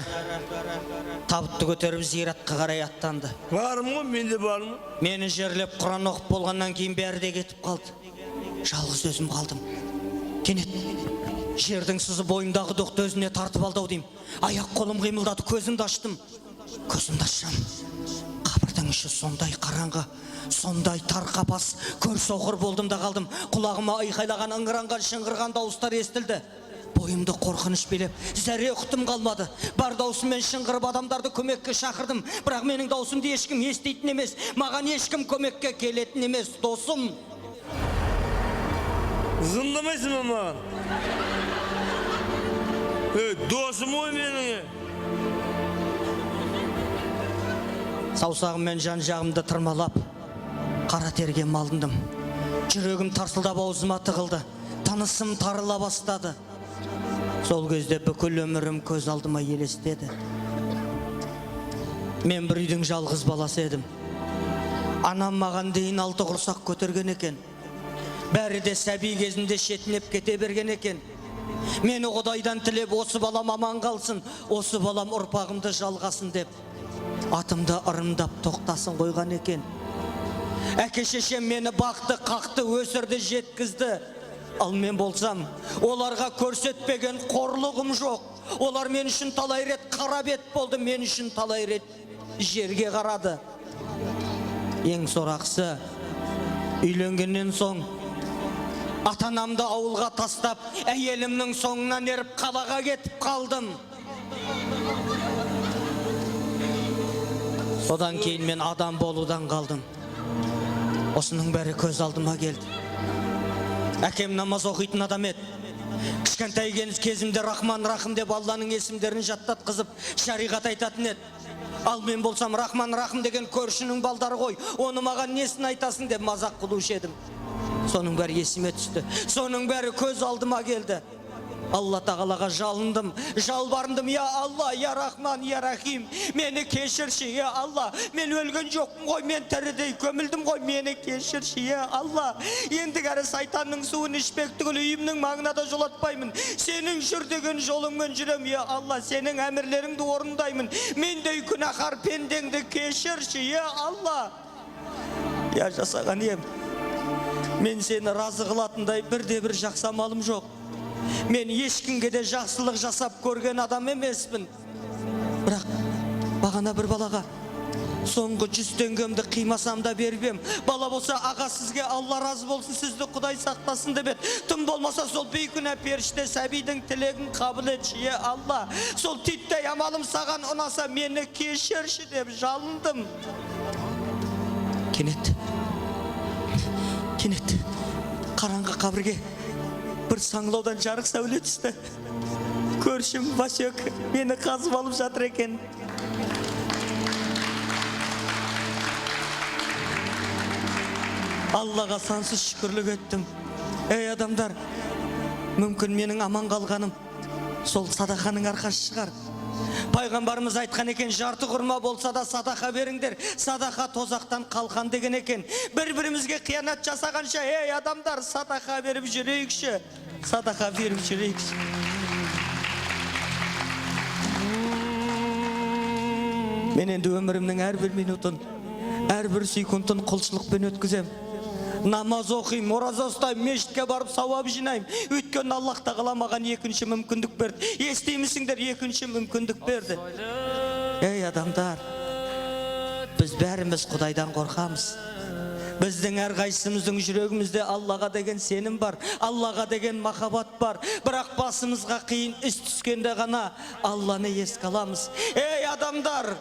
табытты көтеріп зиратқа қарай аттанды. Барым ғой, мен де барым. Мені жерлеп Құран оқып болғаннан кейін бәрі де кетіп қалды. Жалғыз өзім қалдым. Кенет жердің сызы бойымдағы доқты өзіне тартып алдау деймін. Аяқ қолым қимылдады, көзімді аштым. Көзімді ашсам, қабірдің іші сондай қараңғы, сондай тар қапас, көр соқыр болдым да қалдым. Құлағыма айқайлаған, ыңыранған, шыңғырған дауыстар естілді. Бойымды қорқыныш билеп, зәре ұқтым қалмады. Бар даусыммен шыңғырып адамдарды көмекке шақырдым. Бірақ менің даусымды ешкім естейтін емес, маған ешкім көмекке келетін емес, досым. Зындамайсың ма маған? Досым ғой менің. Саусағыммен жан жағымды тырмалап, қара терге малындым. Жүрегім тарсылдап аузыма тығылды, тынысым тарыла бастады. Сол кезде бүкіл өмірім көз алдыма елестеді. Мен бір үйдің жалғыз баласы едім. Анам маған дейін 6 құрсақ көтерген екен. Бәрі де сәби кезінде шетінеп кете берген екен. Мені Құдайдан тілеп, осы балам аман қалсын, осы балам ұрпағымды жалғасын деп, атымды ырымдап тоқтасын қойған екен. Әке-шешем мені бақты, қақты, өсірді, жеткізді. Ал мен болсам, оларға көрсетпеген қорлығым жоқ. Олар мен үшін талай рет қара бет болды, мен үшін талай рет жерге қарады. Ең сорақысы, үйленгеннен соң ата-анамды ауылға тастап, әйелімнің соңынан еріп қалаға кетіп қалдым. Содан кейін мен адам болудан қалдым. Осының бәрі көз алдыма келді. Әкем намаз оқитын адам еді. Кішкентай кезімде Рахман, Рахым деп Алланың есімдерін жаттатқызып, шариғат айтатын еді. Ал мен болсам Рахман, Рахым деген көршінің балдары ғой, оны маған несін айтасың деп мазақ қылушы едім. Соның бәрі есіме түсті. Соның бәрі көз алдыма келді. Алла тағалаға жалындым, жалбарындым, я Алла, я Рахман, я Рахим, мені кешірші, я Алла, мен өлген жоқпын ғой, мен тірідей көмілдім ғой, мені кешірші, я Алла, ендігәрі сайтанның суын ішпек түгіл үйімнің маңына да жолатпаймын, сенің жүр деген жолыңмен жүрем, я Алла, сенің әмірлеріңді орындаймын, мендей күнәһар пендеңді кешірші, я Алла. Я жасаған ем, мен сені разы қылатындай бірде-бір жақсы амалым жоқ. Мен ешкімге де жақсылық жасап көрген адам емеспін. Бірақ бағана бір балаға соңғы 100 теңгемді қимасам да бербем. Бала болса, аға сізге Алла разы болсын, сізді Құдай сақтасын деп еді. Тым болмаса сол бейкүнә періште сәбидің тілегін қабыл етші, е Алла. Сол титтей амалым саған ұнаса, мені кешірші деп жалындым. Кенет қараңғы қабірге бір саңлаудан жарық сәуле түсті. Көршім Басек мені қазып алып жатыр екен. Аллаға сансыз шүкірлік еттім. Ей адамдар, мүмкін менің аман қалғаным сол садақаның арқасы шығар. Пайғамбарымыз айтқан екен, жарты құрма болса да садақа беріңдер. Садақа тозақтан қалқан деген екен. Бір-бірімізге қиянат жасағанша, ей адамдар, садақа беріп жүрейікші. Садақа беріп жүрейікші. Мен енді өмірімнің әрбір минутын, әрбір секундын құлшылықпен өткізем. Намаз оқим, ораза ұстайм, мешітке барып сауап жинайм. Өйткені Аллах тағала маған екінші мүмкіндік берді. Естимісіңдер, екінші мүмкіндік берді. Ей адамдар, біз бәріміз Құдайдан қорқамыз. Біздің әрқайсымыздың жүрегімізде Аллаға деген сенім бар, Аллаға деген махаббат бар. Бірақ басымызға қиын іс түскенде ғана Алланы еске аламыз. Ей адамдар,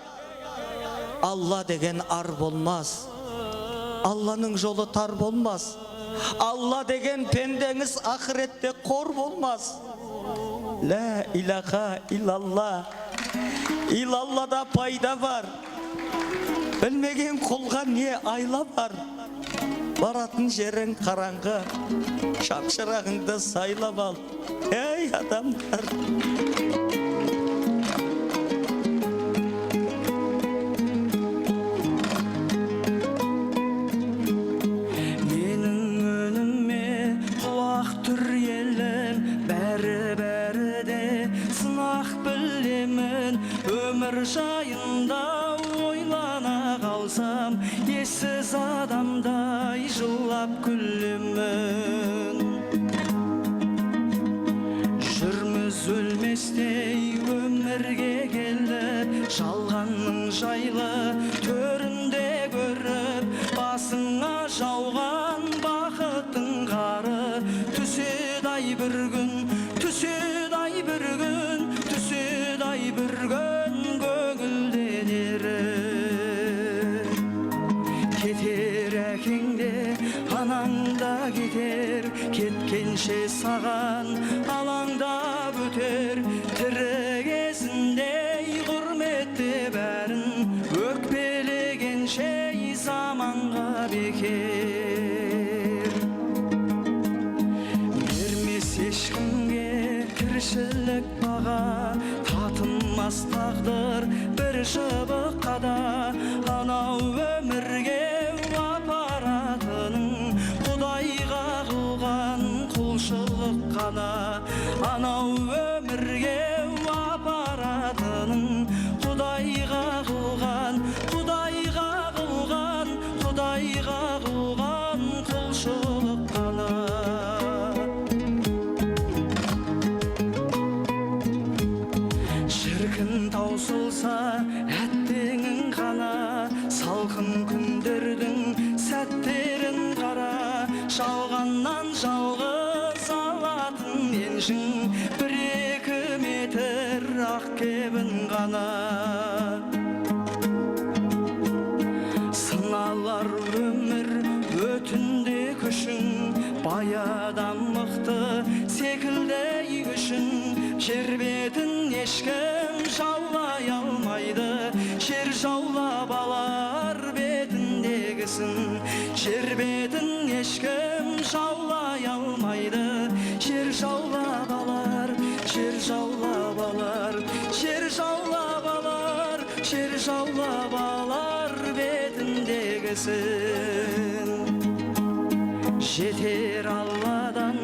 Алла деген ар болмас. Алланың жолы тар болмас. Алла деген пендеңіз ақыретте қор болмас. Ла илаха илалла. Илаллада пайда бар. Білмеген құлға не айла бар. Баратын жерің қараңғы, шапшырағыңды сайлап ал. Ей адамдар. Жайында ойлана қалсам, ессіз адамдай жылап күлемін. Жүрміз өлместей өмірге келіп, жалғанның жайлы төрінде көріп, басыңа жауған бақыттың қары, түседі-ай бір күн, түседі-ай бір күн, түседі-ай бір күн. Анаңда кетер, кеткенше саған алаңдап өтер. Тірі кезіндей құрметте бәрін, өкпелегенше заманға бекер. Бермес ешкімге тіршілік баға, татынмас тағдыр бір шыбыққа да. Анау өмірге анау өмірге апаратының Құдайға қылған, Құдайға қылған, Құдайға қылған құлшылық қана. Шіркін таусылса әттеңің қана, салқын күндердің сәттерін қара. Жалғаннан жалғыз алатын еншің, бір-екі метр ақ кебін ғана. Сыналар өмір өтінде күшін, баядан мықты секілді үшін. Жер бетін ешкім жаулай алмайды, жер жаулап алар бетіндегісін. Жер бетін ешкім жаулай алмайды, жер жаулап алар жер жаулап алар бетіндегісін. Жетер Алладан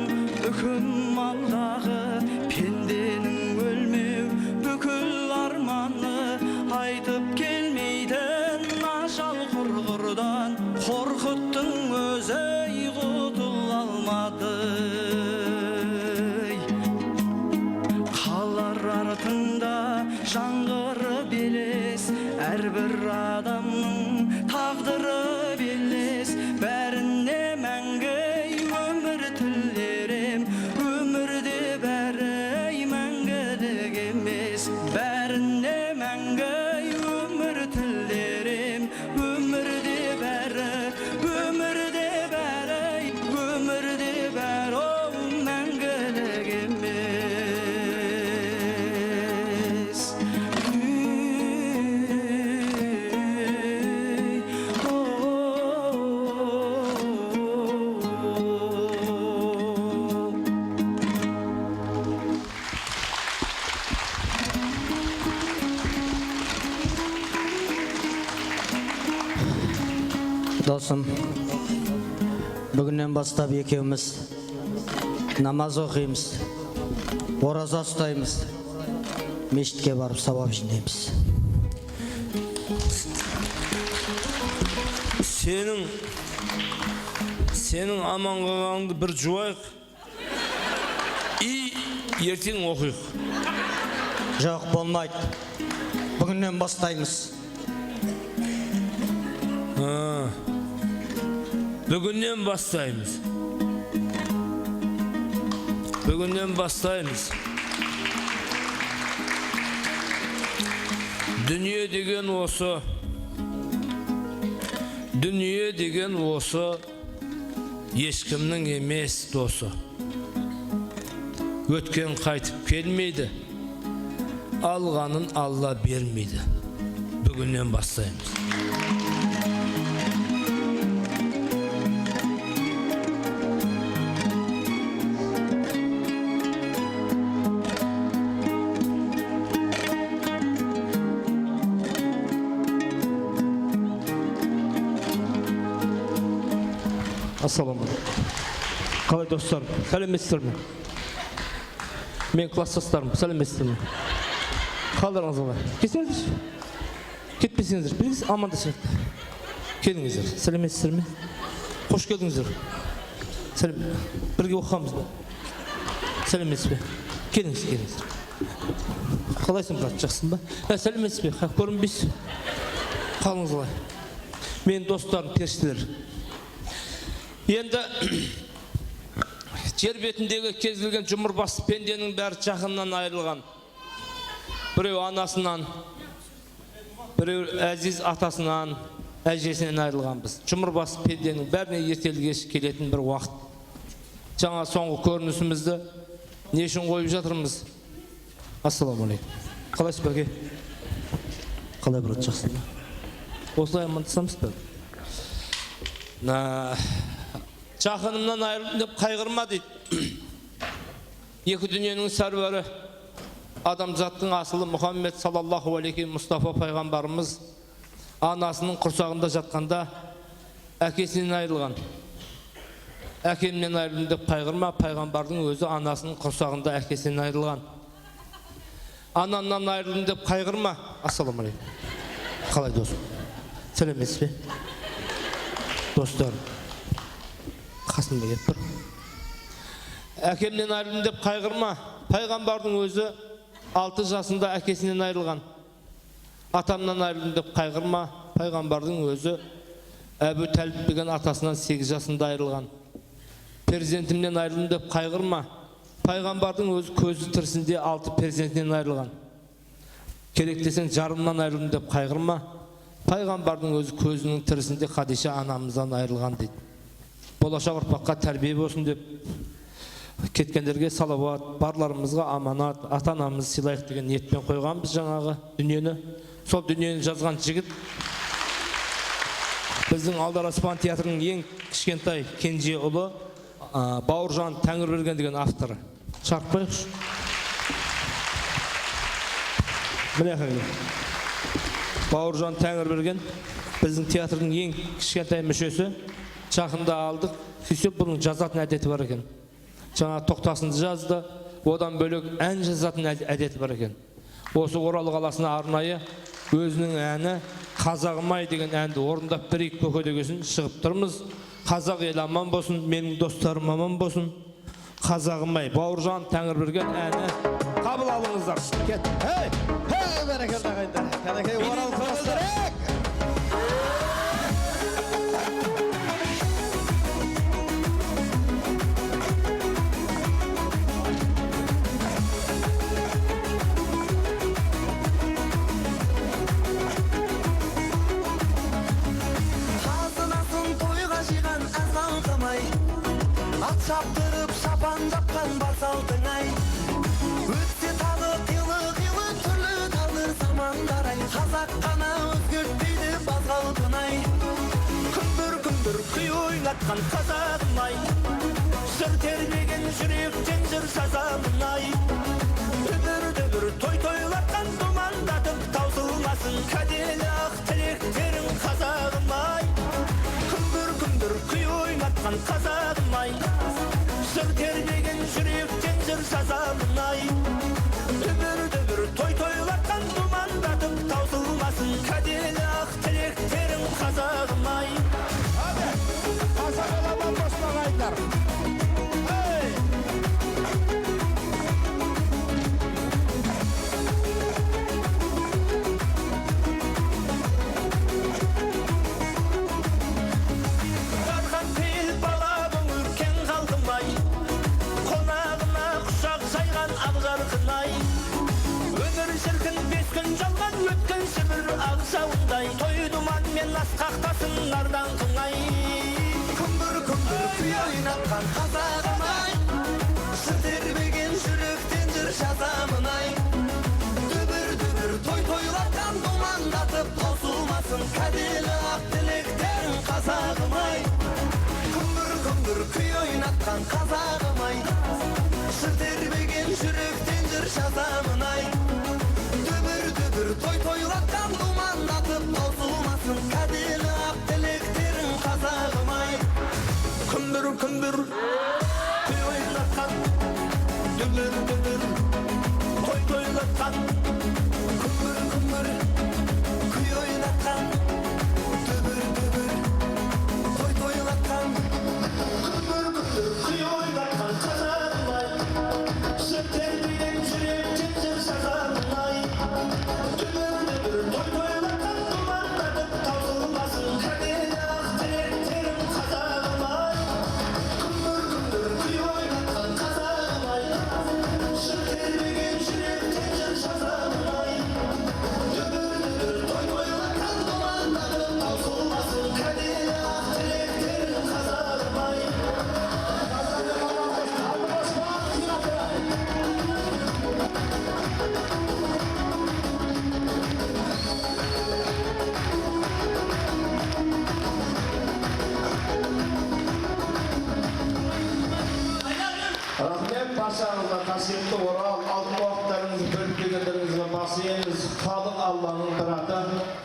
үкім алдағы, пенденің өлмеу бүкіл арманы. Айтып келмейтін ажал құрғырдан, қорқыттың өзі құтыла алмады. Қалар артында жаңғыры белес, әрбір адамның тағдыры белес. Бәріне мәңгі өмір тілерем, өмірде бәрі мәңгілік емес. Бәріне мәңгі өмір тілерем, өмірде бәрі, өмірде бәрі, өмірде бәрі мәңгілік емес. Досым, бүгіннен бастап екеуміз намаз оқимыз, ораза ұстаймыз, мешітке барып сауап жинаймыз. Сенің аман қалғаныңды бір жуайық, ертең оқиық. Жоқ, болмайды. Бүгіннен бастаймыз. Бүгіннен бастаймыз. Бүгіннен бастаймыз. Дүние деген осы. Дүние деген осы. Ешкімнің емес досы. Өткен қайтып келмейді. Алғанын Алла бермейді. Бүгіннен бастаймыз. Ассаламағалейкум. Қалай достарым, сәлеметсіздер ме? Мен класстастарым, сәлеметсіздер ме? Қалдарыңыз қалай? Кетсеңіздер. Кетпесеңіздер, біріңіз амандасайық. Келіңіздер, сәлеметсіздер ме? Қош келдіңіздер. Бірге оқығанбыз ба? Сәлеметсіз бе? Келіңіздер. Қалайсың, брат, жақсың ба? Сәлеметсіз бе? Көрінбейсіз. Қалыңыз қалай? Мен достарым, періштелер. Енді жер бетіндегі кез келген жұмырбасы пенденің бәрі жақыннан айырылған. Біреу анасынан, біреу әзиз атасынан, әжесінен айырылғанбыз. Жұмырбасы пенденің бәріне ертелі кеш келетін бір уақыт. Жаңа соңғы көрінісімізді не үшін қойып жатырмыз? Ассаламағалейкум. Қалайсыз бәке? Қалай брат, жақсың ба? Осылай амандасамыз ба? Жақынымнан айырылдым деп қайғырма дейді. Екі дүниенің сәрвері, адамзаттың асылы Мұхаммед саллаллаху алейхи Мұстафа пайғамбарымыз анасының құрсағында жатқанда әкесінен айырылған. Әкемнен айырылдым деп қайғырма, пайғамбардың өзі анасының құрсағында әкесінен айырылған. Анамнан айырылдым деп қайғырма. Ассаламағалейкум. Қалай досым? Сәлеметсіз бе? Достарым, қасымда кеп тұр. Әкемнен айырылдым деп қайғырма. Пайғамбардың өзі 6 жасында әкесінен айырылған. Атамнан айырылдым деп қайғырма. Пайғамбардың өзі Әбу Тәліп деген атасынан 8 жасында айырылған. Перзентімнен айырылдым деп қайғырма. Пайғамбардың өзі көзі тірісінде 6 перзентінен айырылған. Керек десең жарымнан айырылдым деп қайғырма. Пайғамбардың өзі көзінің тірісінде Хадиша анамыздан айырылған дейді. Болашақ ұрпаққа тәрбие болсын деп кеткендерге салауат, барларымызға аманат, ата-анамыз сыйлайық деген ниетпен қойғанбыз жаңағы дүниені. Сол дүниені жазған жігіт біздің Алдараспан театрының ең кішкентай кенже ұлы Бауыржан Тәңірберген деген авторы. Шарқ қойықшы. Міне қағылы. Бауыржан Тәңірберген біздің театрдың ең кішкентай мүшесі. Жақында алдық. Сөйтсек бұның жазатын әдеті бар екен. Жаңа тоқтасынды жазды, одан бөлек ән жазатын әдеті бар екен. Осы Орал қаласына арнайы өзінің әні Қазағым-ай деген әнді орындап берейік көкедегесін шығып тұрмыз. Қазақ ел аман болсын, менің достарым аман болсын. Қазағым-ай, Бауыржан Тәңірберген әні қабыл алыңыздар. Кет. Hey, бәрекелді ағайындар. Кәнекей Орал қаласы. Қазынасын тойға жиған әз халқым-ай, ат шаптырып шапан жапқан бас алтың-ай. Өтсе тағы қилы-қилы түрлі тағдыр замандар-ай, қазақ қана өзгертпейді баз қалпын-ай. Күмбір-күмбір күй ойнатқан қазағым-ай, жыр тербеген жүректен жыр жазамын-ай. Дүбір-дүбір той-тойлатқан думандатып таусылмасын кәделі ақ тілектерің қазағым-ай. Күмбір-күмбір күй ойнатқан қазағым-ай, жыр тербеген жүректен жыр жазамын-ай. Дүбір-дүбір той-тойлатқан думандатып таусылмасын кәделі ақ тілектерің қазағым-ай. Қазақ аламан болсын ағайындар. Өткен сібір ағшауындай той думан мен асқақтасын нардан қыңай. Күмбір-күмбір күй ойнатқан қазағым-ай, жыр тербеген жүректен жыр жазамын-ай. Дүбір-дүбір той-тойлатқан думандатып таусылмасын кәделі ақ тілектерің қазағым-ай. Күмбір-күмбір күй ойнатқан қазағым-ай, жыр тербеген жүректен жыр жазамын-ай. Той-тойлатқан думандатып таусылмасын кәделі ақ тілектерің қазағым-ай. Күмбір-күмбір күй ойнатқан, дүбір-дүбір той-тойлатқан. Күмбір-күмбір күй ойнатқан, дүбір-дүбір той-тойлатқан. Күмбір-күмбір күй ойнатқан қазағым-ай, жыр тербеген жүректен жыр жазамын-ай. Рахмет баршаңызға, қасиетті Орал, алтын уақыттарыңызды бөліп келгендеріңізге бас иеміз. Халық Алланың бір аты,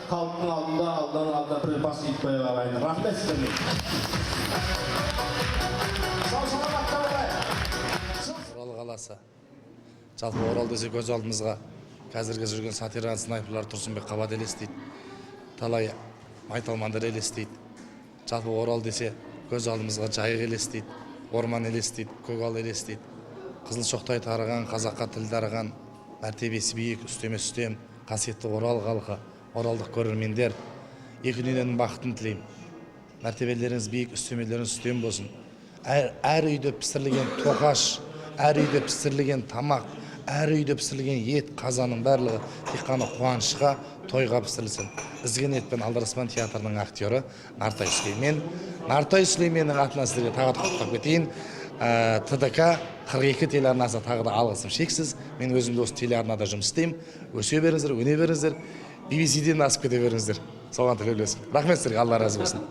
халықтың алдында алдан бір бас иіп қоя алайын. Рахмет сіздерге. Орал қаласы. Жалпы Орал десе көз алдымызға қазіргі жүрген сатираны снайперлар Тұрсынбек Қабат елестейді. Талай майталмандар елестейді. Жалпы Орал десе көз алдымызға жайық елестейді. Орман елестейді, көгал елестейді. Қызыл шоқтай тарыған, қазаққа тіл дарыған, мәртебесі биік, үстеме үстем, қасиетті Орал халқы, оралдық көрермендер, екі дүниенің бақытын тілеймін. Мәртебелеріңіз биік, үстемелеріңіз үстем болсын. Әр үйде пісірілген тоқаш, әр үйде пісірілген тамақ, әр үйде пісірілген ет, қазаның барлығы тек қана қуанышқа, тойға пісірілсін. Ізген етпен Алдараспан театрының актері Нартай Сүлеймен. Нартай Сүлейменнің атынан сіздерге тағы да құттықтап кетейін. ТДК 42 телеарнасы тағы да алғысым шексіз. Мен өзім де осы телеарнада жұмыс істеймін. Өсе беріңіздер, өне беріңіздер. BBC-ден асып кете беріңіздер. Соған тілеулесім. Рахмет сіздерге, Алла разы болсын.